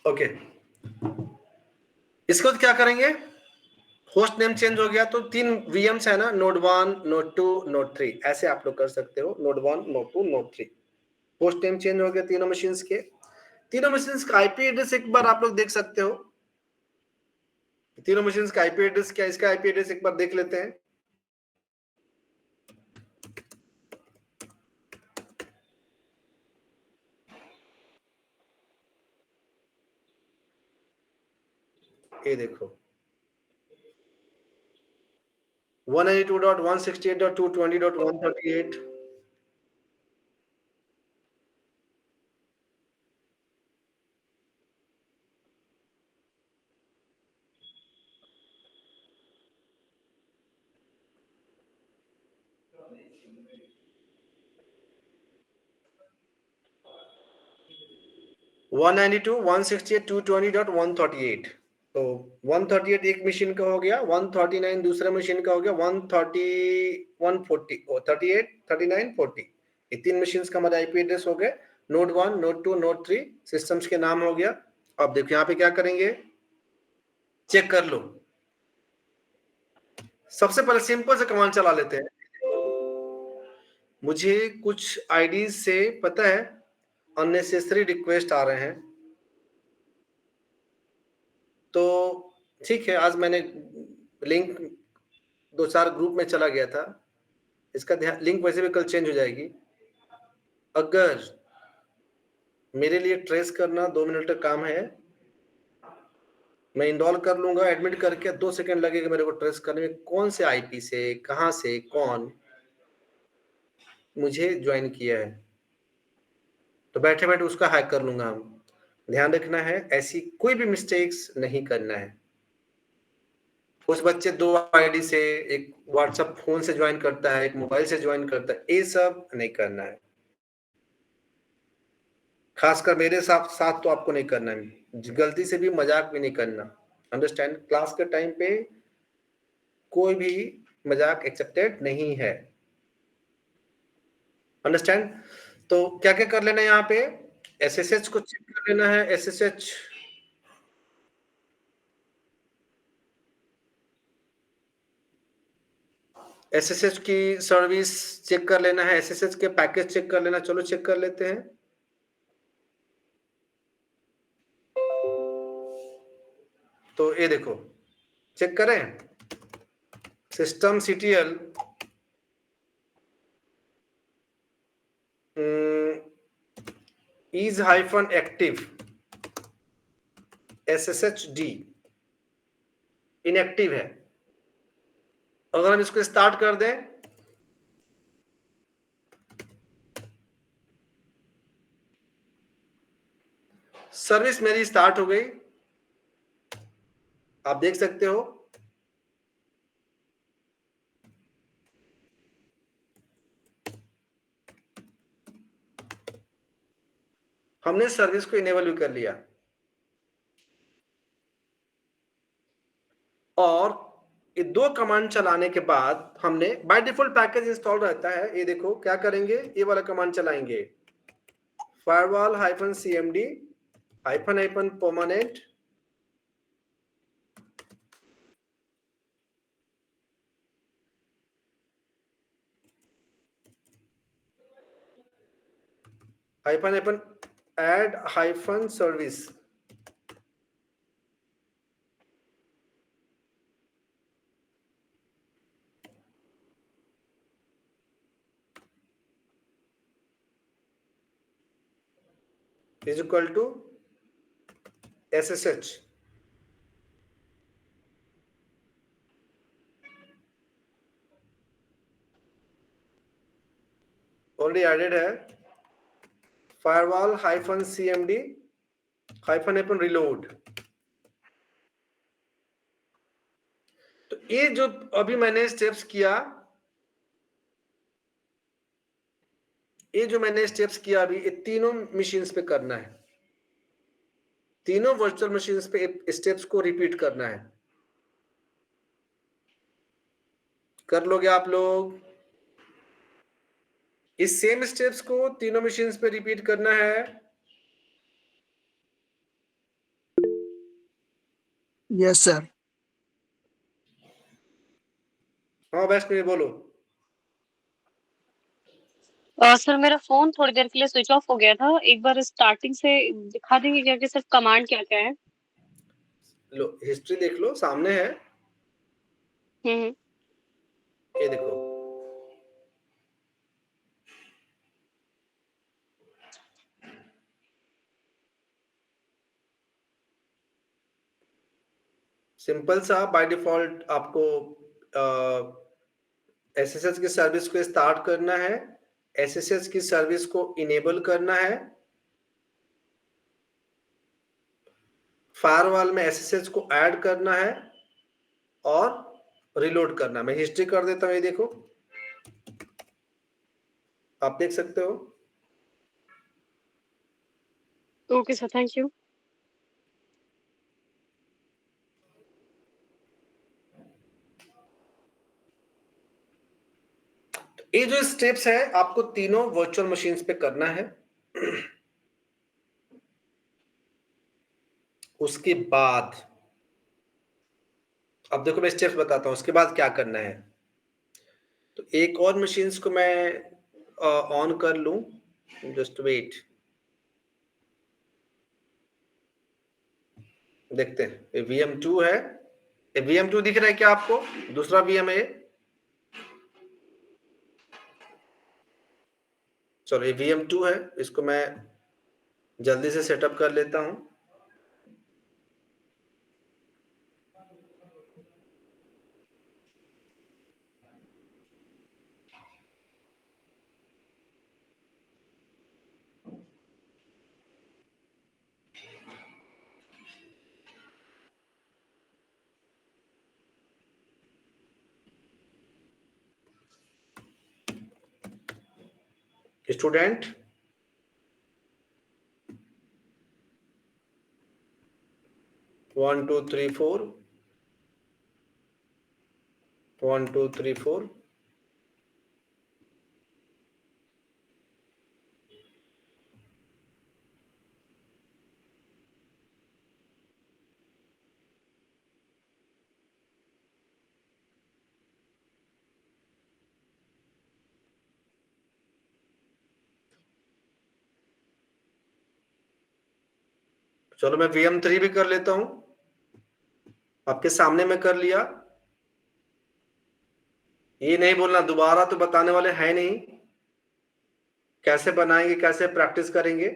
ओके, इसको क्या करेंगे? होस्ट नेम चेंज हो गया तो 3 VMs है ना, नोड 1, नोड 2, नोड 3, ऐसे आप लोग कर सकते हो, node 1, node 2, node 3। Host name change हो गया तीनों मशीन्स के। तीनों मशीन्स का आईपी एड्रेस एक बार आप लोग देख सकते हो। तीनों मशीन्स का आईपी एड्रेस क्या, इसका आईपी एड्रेस एक बार देख लेते हैं। ये देखो 192.168.220.138। वन 192.168.220.138। तो 138 एक मशीन का हो गया, 139 दूसरे मशीन का हो गया, 130, 140, 38, 39, 40, ये 3 मशीन का हमारा आईपी एड्रेस हो गए। नोड 1, नोड 2, नोड 3 सिस्टम्स के नाम हो गया। अब देखो यहाँ पे क्या करेंगे, चेक कर लो। सबसे पहले सिंपल से कमांड चला लेते हैं। मुझे कुछ आईडी से पता है अननेसेसरी रिक्वेस्ट आ रहे हैं, तो ठीक है, आज मैंने लिंक 2-4 ग्रुप में चला गया था, इसका लिंक वैसे भी कल चेंज हो जाएगी। अगर मेरे लिए ट्रेस करना 2 मिनट का काम है, मैं इंस्टॉल कर लूंगा, एडमिट करके 2 सेकंड लगेगा मेरे को ट्रेस करने में, कौन से आईपी से, कहां से, कौन मुझे ज्वाइन किया है, तो बैठे बैठे उसका हैक कर लूंगा हम। ध्यान रखना है, ऐसी कोई भी मिस्टेक्स नहीं करना है। उस बच्चे 2 आईडी से, एक व्हाट्सएप फोन से ज्वाइन करता है, एक मोबाइल से ज्वाइन करता है, ये सब नहीं करना है। खासकर मेरे साथ तो आपको नहीं करना है, गलती से भी मजाक भी नहीं करना। अंडरस्टैंड? क्लास के टाइम पे कोई भी मजाक एक्सेप्टेड नहीं है। अंडरस्टैंड? तो क्या क्या कर लेना है यहाँ पे, SSH को चेक कर लेना है। SSH की सर्विस चेक कर लेना है, SSH के पैकेज चेक कर लेना। चलो चेक कर लेते हैं। तो ये देखो, चेक करें, system CTL is -active SSHD inactive है। अगर हम इसको स्टार्ट कर दें, सर्विस मेरी स्टार्ट हो गई, आप देख सकते हो। हमने सर्विस को इनेबल भी कर लिया, और ये 2 कमांड चलाने के बाद हमने बाय डिफॉल्ट पैकेज इंस्टॉल रहता है। ये देखो क्या करेंगे, ये वाला कमांड चलाएंगे, firewall -cmd -permanent -add -service is equal to SSH. Already added है firewall -cmd -reload. तो ये जो अभी मैंने स्टेप्स किया, अभी ये तीनों मशीन्स पे करना है, तीनों वर्चुअल मशीन्स पे स्टेप्स को रिपीट करना है। कर लोगे आप लोग? इस सेम स्टेप्स को तीनों मशीन्स पे रिपीट करना है। Yes sir. हाँ वैष्णवी बोलो। सर मेरा फोन थोड़ी देर के लिए स्विच ऑफ हो गया था, एक बार स्टार्टिंग से दिखा देंगे क्या कि सर कमांड क्या क्या है? लो हिस्ट्री देख लो, सामने है, हम्म। ये देखो। सिंपल सा बाय डिफॉल्ट आपको SSH की सर्विस को स्टार्ट करना है, SSH की सर्विस को इनेबल करना है, फायरवॉल में SSH को ऐड करना है और रिलोड करना। मैं हिस्ट्री कर देता हूं, ये देखो, आप देख सकते हो। Okay sir, thank you. ये जो स्टेप्स है आपको तीनों वर्चुअल मशीन्स पे करना है। उसके बाद अब देखो मैं स्टेप्स बताता हूं, उसके बाद क्या करना है। तो एक और मशीन्स को मैं ऑन कर लूं, जस्ट वेट, देखते हैं। ये VM2 है, ये VM2 दिख रहा है क्या आपको? दूसरा VM है, चलो ये VM2 है, इसको मैं जल्दी से सेटअप कर लेता हूं। Student, one two three four, 1 2 3 4। चलो मैं VM3 भी कर लेता हूं, आपके सामने में कर लिया। ये नहीं बोलना, दोबारा तो बताने वाले हैं नहीं, कैसे बनाएंगे, कैसे प्रैक्टिस करेंगे।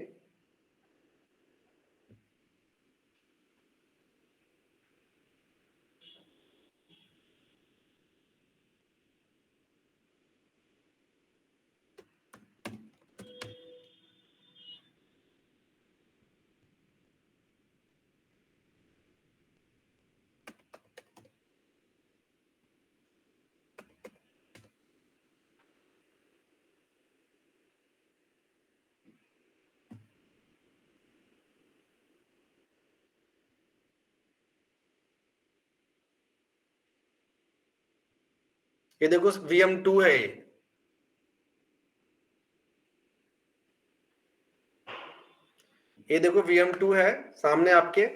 ये देखो VM2 है, ये देखो VM2 है सामने आपके।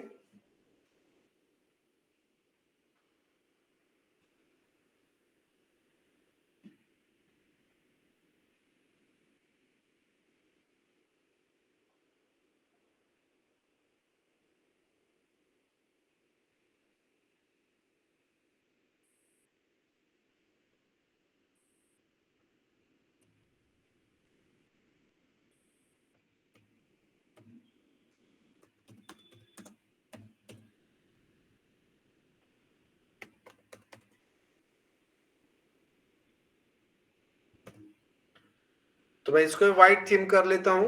तो मैं इसको व्हाइट थीम कर लेता हूं,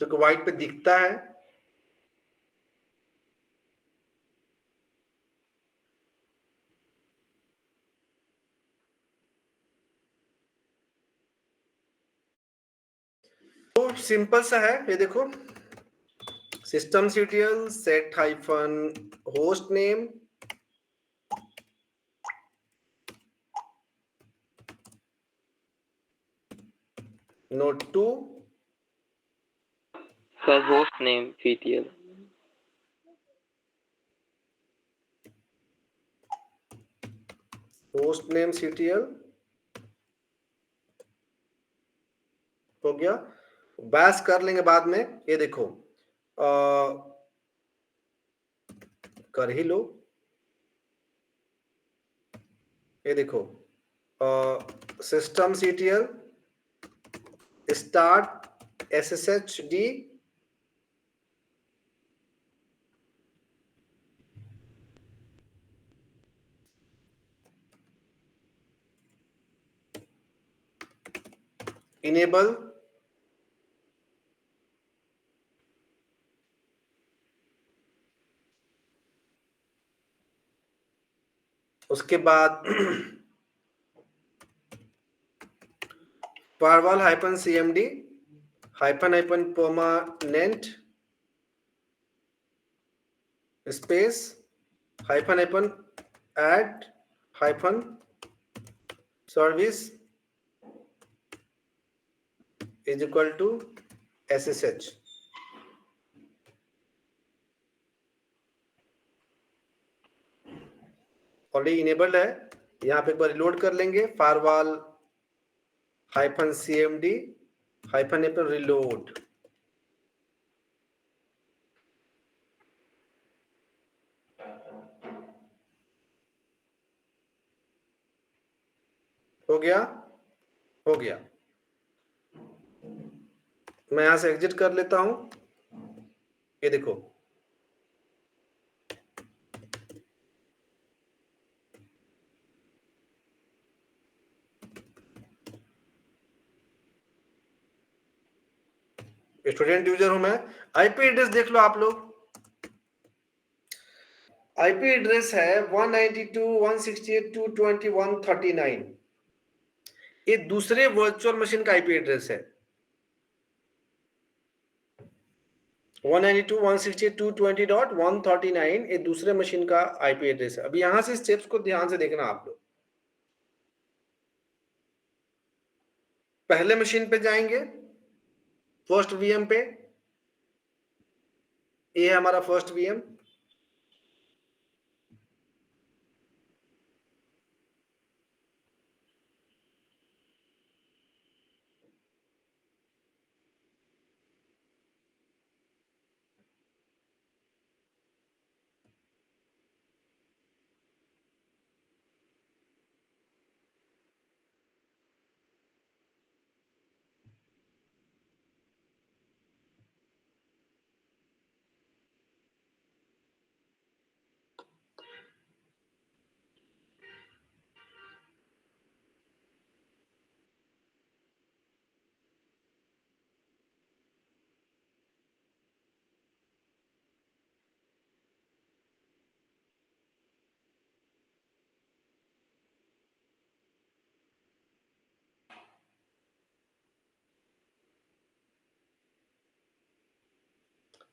जो कि व्हाइट पे दिखता है। तो सिंपल सा है, ये देखो, systemctl set hyphen host name node 2 Sir, host name VTL. host name ctl हो गया। बैश कर लेंगे बाद में, ये देखो कर ही लो, ये देखो systemctl start sshd enable उसके बाद firewall hyphen cmd hyphen permanent space hyphen add hyphen service is equal to ssh। Already enabled है, यहाँ पे एक बार रिलोड कर लेंगे, firewall hyphen cmd hyphen reload. हो गया, हो गया। मैं यहां से एग्जिट कर लेता हूं, ये देखो स्टूडेंट यूजर हूं मैं। आईपी एड्रेस देख लो आप लोग, आईपी एड्रेस है 192.168.220.139। ये दूसरे वर्चुअल मशीन का आईपी एड्रेस है। 192.168.220.139 ये दूसरे मशीन का आईपी एड्रेस है। अभी यहां से स्टेप्स को ध्यान से देखना आप लोग। पहले मशीन पे जाएंगे, फर्स्ट वीएम पे, ये है हमारा फर्स्ट वीएम।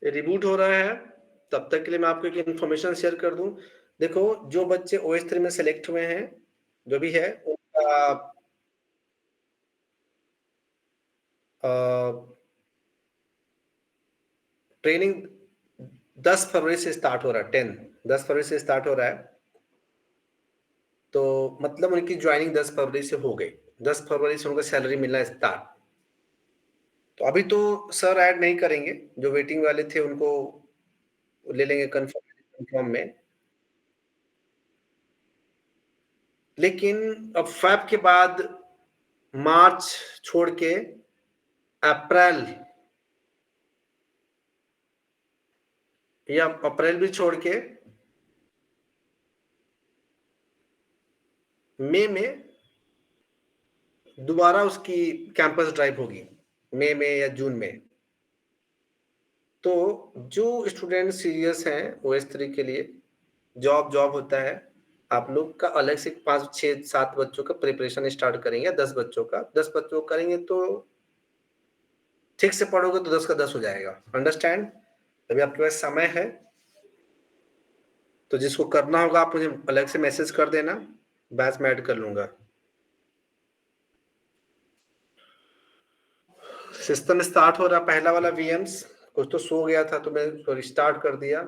रिबूट हो रहा है, तब तक के लिए मैं आपको एक इंफॉर्मेशन शेयर कर दूं। देखो, जो बच्चे OS 3 में सेलेक्ट हुए हैं, जो भी है उनका ट्रेनिंग 10 फरवरी से स्टार्ट हो रहा है। 10 फरवरी से स्टार्ट हो रहा है, तो मतलब उनकी ज्वाइनिंग 10 फरवरी से हो गई। 10 फरवरी से उनका सैलरी मिलना स्टार्ट। तो अभी तो सर ऐड नहीं करेंगे, जो वेटिंग वाले थे उनको ले लेंगे कंफर्म में। लेकिन अब फैब के बाद मार्च छोड़ के अप्रैल, या अप्रैल भी छोड़ के मई में दोबारा उसकी कैंपस ड्राइव होगी मई में या जून में। तो जो स्टूडेंट सीरियस हैं OS3 के लिए, जॉब होता है, आप लोग का अलग से 5, 6, 7 बच्चों का प्रिपरेशन स्टार्ट करेंगे, 10 बच्चों का। 10 बच्चों का करेंगे तो ठीक से पढ़ोगे तो 10 का 10 हो जाएगा। अंडरस्टैंड? अभी आपके पास समय है, तो जिसको करना होगा आप मुझे अलग से मैसेज कर देना, बैच में ऐड कर लूंगा। सिस्टम स्टार्ट हो रहा, पहला वाला VMs कुछ तो सो गया था तो मैं उसको रिस्टार्ट कर दिया।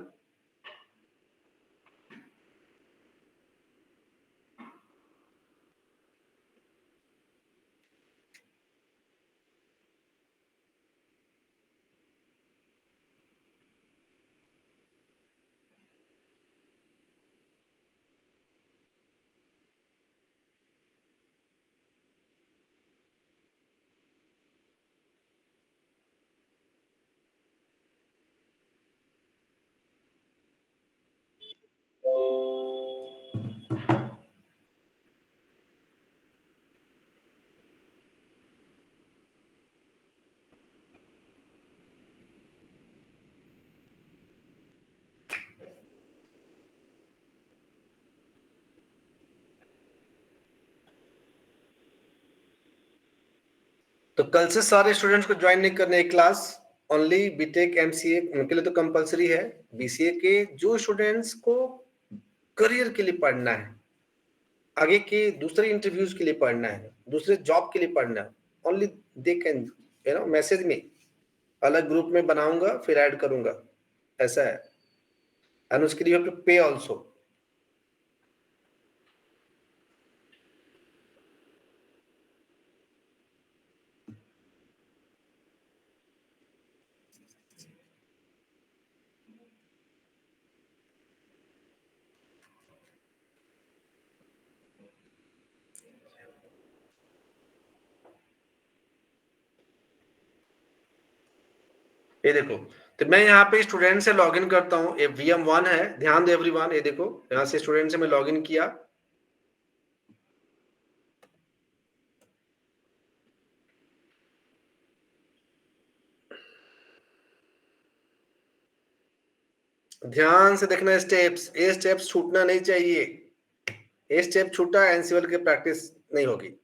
तो कल से सारे स्टूडेंट्स को ज्वाइन नहीं करने क्लास, ओनली बीटेक MCA उनके लिए तो कंपलसरी है। BCA के जो स्टूडेंट्स को करियर के लिए पढ़ना है, आगे के दूसरे इंटरव्यूज के लिए पढ़ना है, दूसरे जॉब के लिए पढ़ना है, ओनली दे कैन मैसेज में, अलग ग्रुप में बनाऊंगा फिर ऐड करूंगा, ऐसा है। एंड उसके लिए यू हैव टू पे आल्सो। ये देखो, तो मैं यहाँ पे स्टूडेंट से लॉगिन करता हूँ, ये VM1 है, ध्यान दो एवरीवन। ये देखो यहाँ से स्टूडेंट से मैं लॉगिन किया, ध्यान से देखना स्टेप्स, ये स्टेप्स छूटना नहीं चाहिए। ये स्टेप छूटा एनसीएल की प्रैक्टिस नहीं होगी।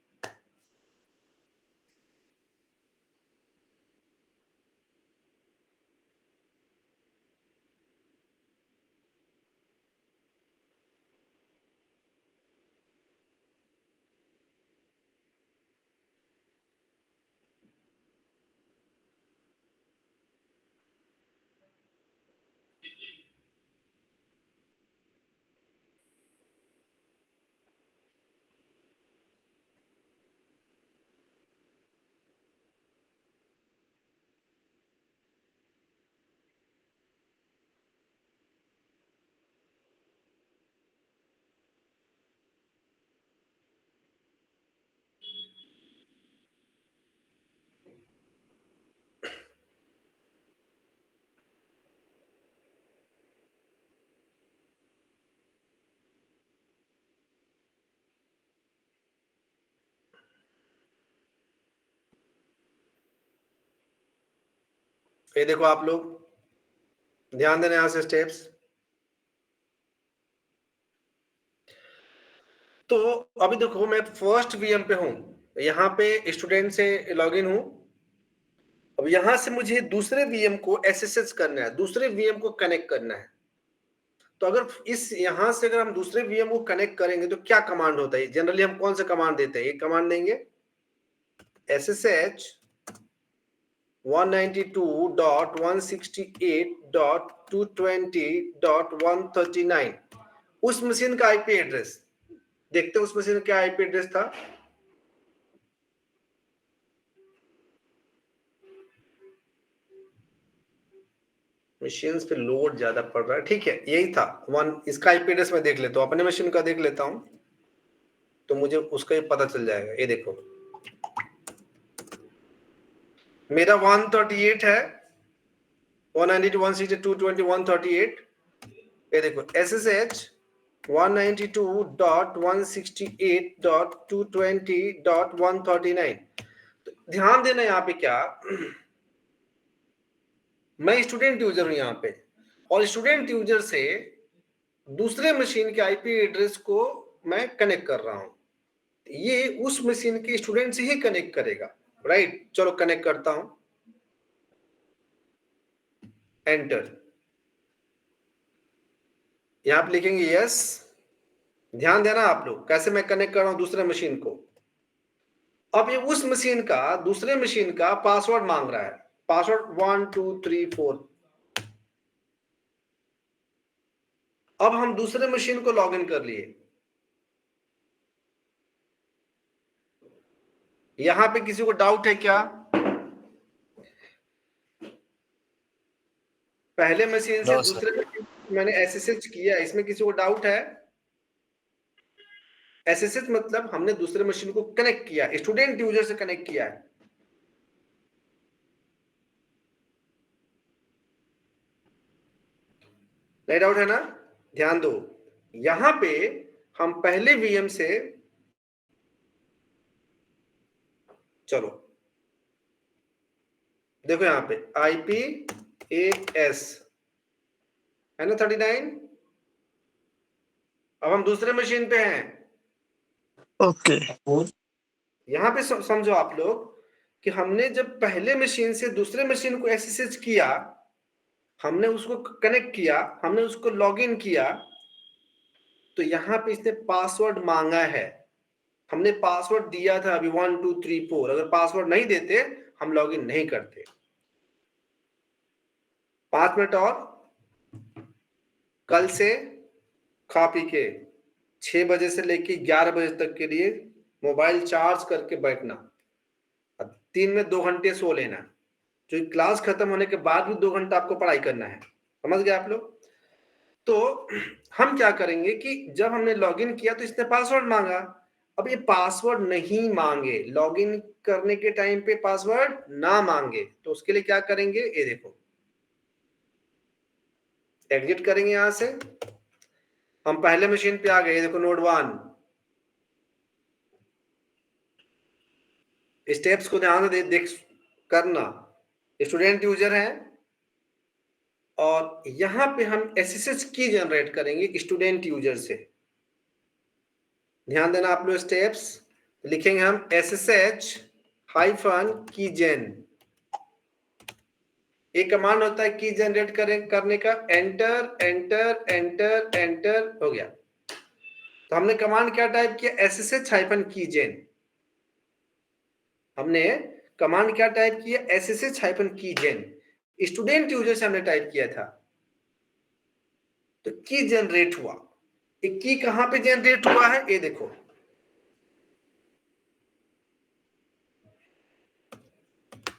ये देखो आप लोग ध्यान देना यहां से स्टेप्स। तो अभी देखो मैं फर्स्ट VM पे हूं, यहाँ पे स्टूडेंट से लॉगिन हूं। अब यहां से मुझे दूसरे VM को SSH करना है, दूसरे VM को कनेक्ट करना है। तो अगर इस यहां से अगर हम दूसरे VM को कनेक्ट करेंगे तो क्या कमांड होता है? जनरली हम कौन सा कमांड देते हैं? ये कमांड देंगे SSH 192.168.220.139। उस मशीन का IP एड्रेस देखते हैं, उस मशीन का क्या IP एड्रेस था? मशीन पे लोड ज्यादा पड़ रहा है, ठीक है, यही था 1। इसका IP एड्रेस मैं देख लेता हूं, अपने मशीन का देख लेता हूं तो मुझे उसका ही पता चल जाएगा। ये देखो मेरा 138 है, 192.168.220.138। ये देखो SSH 192.168.220.139। तो ध्यान देना यहाँ पे क्या, मैं स्टूडेंट यूजर हूं यहाँ पे, और स्टूडेंट यूजर से दूसरे मशीन के आईपी एड्रेस को मैं कनेक्ट कर रहा हूं, ये उस मशीन के स्टूडेंट से ही कनेक्ट करेगा, राइट। चलो कनेक्ट करता हूं, एंटर। यहां पे लिखेंगे यस। ध्यान देना आप लोग कैसे मैं कनेक्ट कर रहा हूं दूसरे मशीन को। अब ये उस मशीन का, दूसरे मशीन का पासवर्ड मांग रहा है, पासवर्ड 1 2 3 4। अब हम दूसरे मशीन को लॉगिन कर लिए। यहां पे किसी को डाउट है क्या? पहले मशीन से दूसरे मशीन मैंने एसएसएच किया, इसमें किसी को डाउट है? एसएसएच मतलब हमने दूसरे मशीन को कनेक्ट किया, स्टूडेंट यूजर से कनेक्ट किया है। नहीं डाउट है ना? ध्यान दो, यहां पे हम पहले वीएम से, चलो देखो यहां पे IPAS है ना 39। अब हम दूसरे मशीन पे हैं। ओके। यहां पे समझो आप लोग कि हमने जब पहले मशीन से दूसरे मशीन को एसएसएच किया, हमने उसको कनेक्ट किया, हमने उसको लॉगिन किया, तो यहां पे इसने पासवर्ड मांगा है। हमने पासवर्ड दिया था अभी 1 2 3 4। अगर पासवर्ड नहीं देते हम लॉगिन नहीं करते। 5 मिनट और, कल से खा पी के 6 बजे से लेके 11 बजे तक के लिए मोबाइल चार्ज करके बैठना, 3 में 2 घंटे सो लेना, जो क्लास खत्म होने के बाद भी 2 घंटा आपको पढ़ाई करना है। समझ गए आप लोग? तो हम क्या करेंगे कि जब हमने लॉगिन किया तो इसने पासवर्ड मांगा। अब ये पासवर्ड नहीं मांगे, लॉगिन करने के टाइम पे पासवर्ड ना मांगे, तो उसके लिए क्या करेंगे, ये देखो एग्जिट करेंगे यहां से। हम पहले मशीन पे आ गए, देखो नोड 1। स्टेप्स को ध्यान से देख करना। स्टूडेंट यूजर है और यहां पे हम एसएसएच की जनरेट करेंगे स्टूडेंट यूजर से। ध्यान देना आप लोग, स्टेप्स लिखेंगे हम SSH की जेन। एक कमांड होता है की जनरेट करने का, एंटर एंटर एंटर एंटर, हो गया। तो हमने कमांड क्या टाइप किया, SSH की जेन। हमने कमांड क्या टाइप किया, SSH की जेन। स्टूडेंट यूजर से हमने टाइप किया था, तो की जनरेट हुआ। एक की कहां पे जनरेट हुआ है, ये देखो,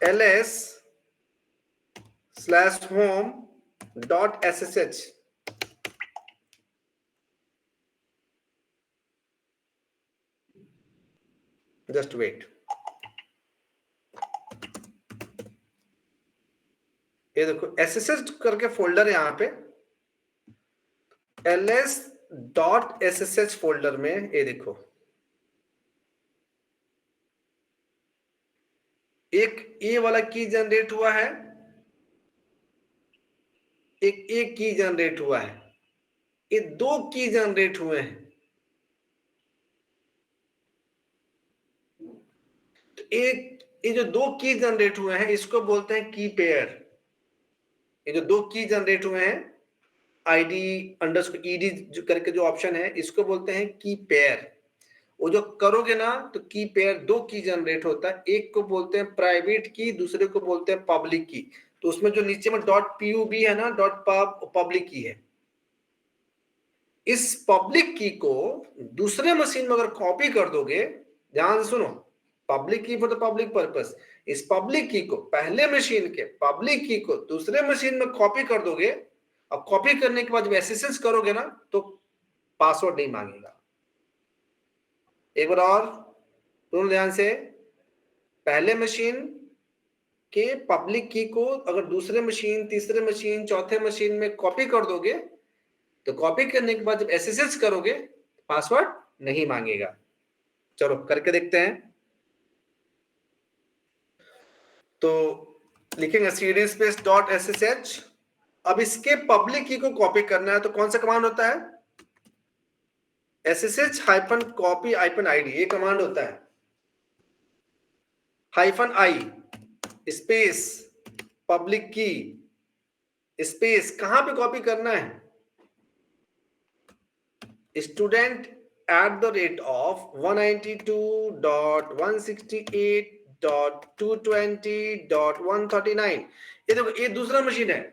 ls/home.ssh। जस्ट वेट, ये देखो SSH करके फोल्डर है यहां पे, ls.ssh फोल्डर में, ये देखो एक ए वाला की जनरेट हुआ है, एक की जनरेट हुआ है, ये 2 की जनरेट हुए हैं। तो एक ये जो 2 की जनरेट हुए हैं इसको बोलते हैं की पेयर। ये जो 2 की जनरेट हुए हैं, ID_ED करके जो ऑप्शन है, इसको बोलते हैं की पेयर। वो जो करोगे ना तो की पेयर 2 की जनरेट होता है, एक को बोलते हैं प्राइवेट की, दूसरे को बोलते हैं पब्लिक की। तो उसमें जो नीचे में .pub है ना, पब्लिक की है। इस पब्लिक की को दूसरे मशीन में अगर कॉपी कर दोगे, ध्यान से सुनो, पब्लिक की फॉर द पब्लिक पर्पस, इस पब्लिक की को पहले मशीन के पब्लिक की को दूसरे मशीन में कॉपी कर दोगे। अब कॉपी करने के बाद जब एसएसएच करोगे ना तो पासवर्ड नहीं मांगेगा। एक बार और सुनो ध्यान से, पहले मशीन के पब्लिक की को अगर दूसरे मशीन, तीसरे मशीन, चौथे मशीन में कॉपी कर दोगे तो कॉपी करने के बाद जब SSH करोगे पासवर्ड नहीं मांगेगा। चलो करके देखते हैं। तो लिखेंगे cd space .ssh। अब इसके पब्लिक की को कॉपी करना है तो कौन सा कमांड होता है? SSH-copy-id ये कमांड होता है। -i स्पेस पब्लिक की स्पेस कहां पे कॉपी करना है? student@192.168.220.139। ये देखो ये दूसरा मशीन है,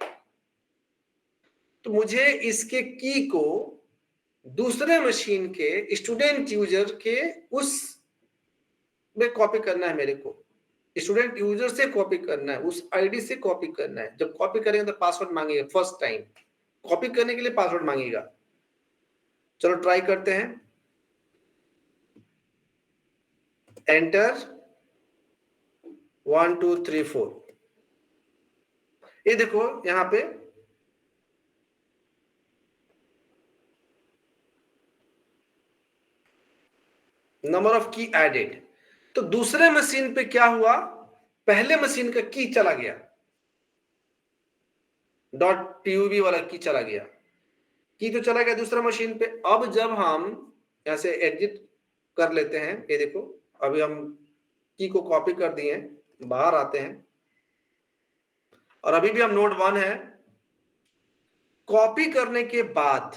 तो मुझे इसके की को दूसरे मशीन के स्टूडेंट यूजर के उस में कॉपी करना है। मेरे को स्टूडेंट यूजर से कॉपी करना है, उस आईडी से कॉपी करना है। जब कॉपी करेंगे तो पासवर्ड मांगेगा। फर्स्ट टाइम कॉपी करने के लिए पासवर्ड मांगेगा। चलो ट्राई करते हैं। एंटर 1 2 3 4। ये देखो यहां पे नंबर ऑफ की एडेड। तो दूसरे मशीन पे क्या हुआ? पहले मशीन का की चला गया, .tub वाला की चला गया। की तो चला गया दूसरा मशीन पे। अब जब हम यहां से एग्जिट कर लेते हैं, ये देखो अभी हम की को कॉपी कर दिए, बाहर आते हैं और अभी भी हम नोड 1 है। कॉपी करने के बाद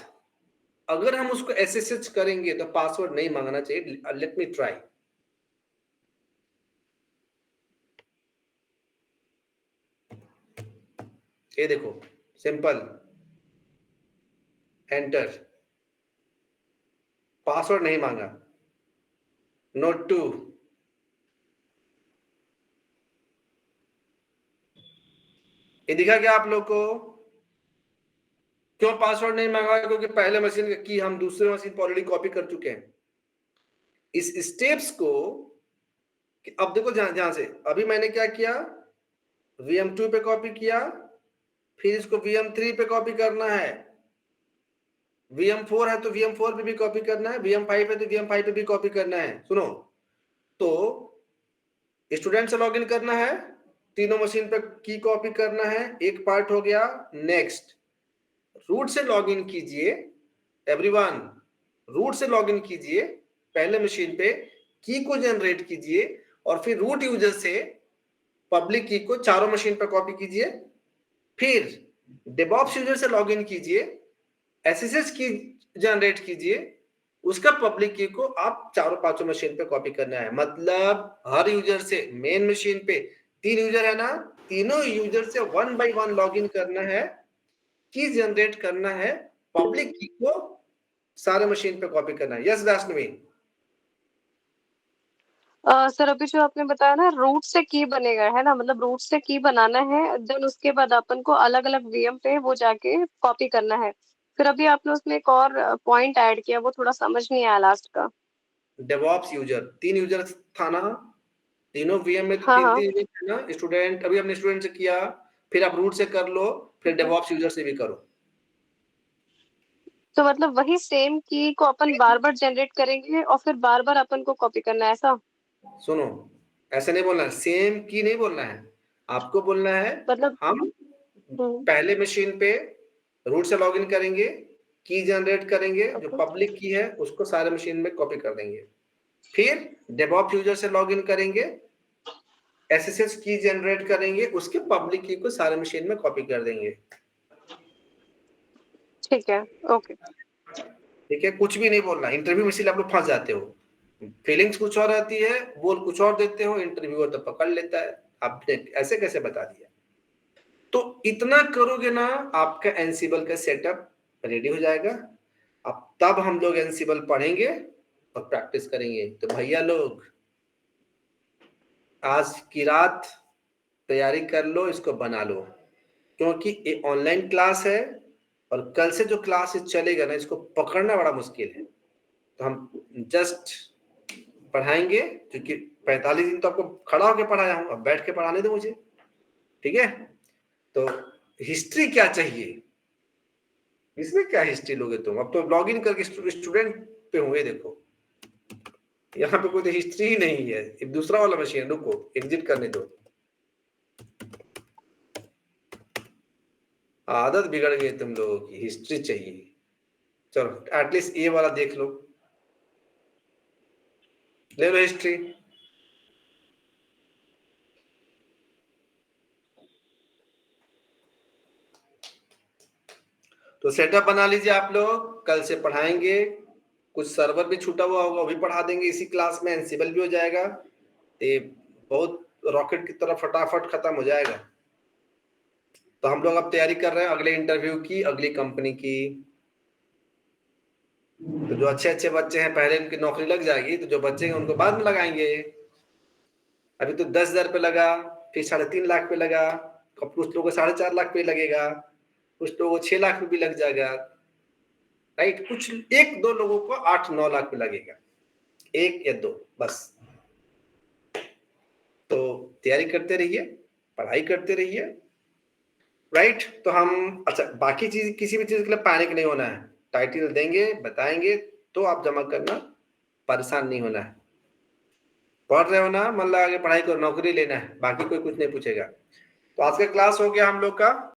अगर हम उसको SSH करेंगे तो पासवर्ड नहीं मांगना चाहिए। Let me try. ये देखो सिंपल, एंटर, पासवर्ड नहीं मांगा। नोट 2, ये दिखा क्या आप लोग को? क्यों पासवर्ड नहीं मांगा? क्योंकि पहले मशीन का की हम दूसरे मशीन पर ऑलरेडी कॉपी कर चुके हैं। इस स्टेप्स को अब देखो, जहां से अभी मैंने क्या किया, VM2 पे कॉपी किया, फिर इसको VM3 पे कॉपी करना है। VM4 है तो VM4 पे भी कॉपी करना है, VM5 है तो VM5 पे भी कॉपी करना है। सुनो, तो स्टूडेंट से लॉगिन करना है, तीनों मशीन पे की कॉपी करना है, एक पार्ट हो गया। नेक्स्ट रूट से लॉगिन कीजिए, एवरीवन रूट से लॉगिन कीजिए, पहले मशीन पे की को जनरेट कीजिए और फिर रूट यूजर से पब्लिक की को चारों मशीन पे कॉपी कीजिए। फिर डेवऑप्स यूजर से लॉगिन कीजिए, SSH की जनरेट कीजिए, उसका पब्लिक की को आप चारों पांचों मशीन पे कॉपी करना है। मतलब हर यूजर से, मेन मशीन पे 3 यूजर है ना, तीनों यूजर से 1 by 1 लॉगिन करना है, की जनरेट करना है, पब्लिक की को सारे मशीन पे कॉपी करना है। यस दाशनवी। सर अभी जो आपने बताया ना रूट से की बनेगा, है ना? मतलब रूट से की बनाना है, देन उसके बाद अपन को अलग अलग VM पे वो जाके कॉपी करना है। फिर अभी आपने उसमें एक और पॉइंट ऐड किया, वो थोड़ा समझ नहीं आया लास्ट का। डेवऑप्स यूजर, 3 यूजर था ना, तीनों VM में तो हाँ 3 हाँ। 3 यूजर थे ना। स्टूडेंट, अभी हमने स्टूडेंट से किया, फिर आप रूट से कर लो, फिर डेवऑप्स यूजर से भी करो। तो मतलब वही सेम की को अपन बार बार जनरेट करेंगे और फिर बार बार अपन को कॉपी करना है, ऐसा? सुनो, ऐसे नहीं बोलना है, सेम की नहीं बोलना है। आपको बोलना है मतलब हम पहले मशीन पे रूट से लॉगिन करेंगे, की जनरेट करेंगे, जो ओके पब्लिक की है उसको सारे मशीन में कॉपी कर देंगे। फिर डेवऑप्स यूजर से लॉगिन करेंगे, SSH की जनरेट करेंगे, उसके पब्लिक की को सारे मशीन में कॉपी कर देंगे। ठीक है, ओके। ठीक है, कुछ भी नहीं बोलना। इंटरव्यू में इसलिए आप लोग फंस जाते हो, फीलिंग्स कुछ और आती है, बोल कुछ और देते हो, इंटरव्यूअर तो पकड़ लेता है आपने ऐसे कैसे बता दिया। तो इतना करोगे ना, आपका एनसिबल का सेटअप रेडी हो जाएगा। अब तब हम लोग एनसिबल पढ़ेंगे और प्रैक्टिस करेंगे। तो भैया लोग आज की रात तैयारी कर लो, इसको बना लो, क्योंकि ये ऑनलाइन क्लास है और कल से जो क्लास चलेगा ना, इसको पकड़ना बड़ा मुश्किल है। तो हम जस्ट पढ़ाएंगे, क्योंकि 45 दिन तो आपको खड़ा होकर पढ़ाया हूं, अब बैठ के पढ़ाने दो मुझे। ठीक है, तो हिस्ट्री क्या चाहिए? इसमें क्या हिस्ट्री लोगे तुम? अब तो लॉग इन करके स्टूडेंट पे हुए, देखो यहाँ पे कोई तो हिस्ट्री ही नहीं है। एक दूसरा वाला मशीन, रुको एग्जिट करने दो। आदत बिगड़ गई तुम लोगों की, हिस्ट्री चाहिए। चलो एटलीस्ट ये वाला देख लो, ले लो हिस्ट्री। तो सेटअप बना लीजिए आप लोग, कल से पढ़ाएंगे। कुछ सर्वर भी छूटा हुआ होगा, वो भी पढ़ा देंगे इसी क्लास में। एनसिबल भी हो जाएगा, ये बहुत रॉकेट की तरह फटाफट खत्म हो जाएगा। तो हम लोग अब तैयारी कर रहे हैं अगले इंटरव्यू की, अगली कंपनी की। तो जो अच्छे अच्छे बच्चे हैं पहले उनकी नौकरी लग जाएगी, तो जो बच्चे हैं उनको बाद में लगाएंगे। अभी तो 10,000 पे लगा, फिर 3.5 लाख पे लगा, कुछ लोगों को 4.5 लाख पे लगेगा, कुछ लोगों को 6 लाख पे भी लग जाएगा, राइट। कुछ 1-2 लोगों को 8-9 लाख पे लगेगा, 1 या 2 बस। तो तैयारी करते रहिए, पढ़ाई करते रहिए, राइट। तो हम अच्छा, बाकी चीज किसी भी चीज के लिए पैनिक नहीं होना है। टाइटल देंगे, बताएंगे, तो आप जमा करना, परेशान नहीं होना है। पढ़ रहे हो ना, मन लगा के पढ़ाई करो, नौकरी लेना है, बाकी कोई कुछ नहीं पूछेगा। तो आज का क्लास हो गया हम लोग का।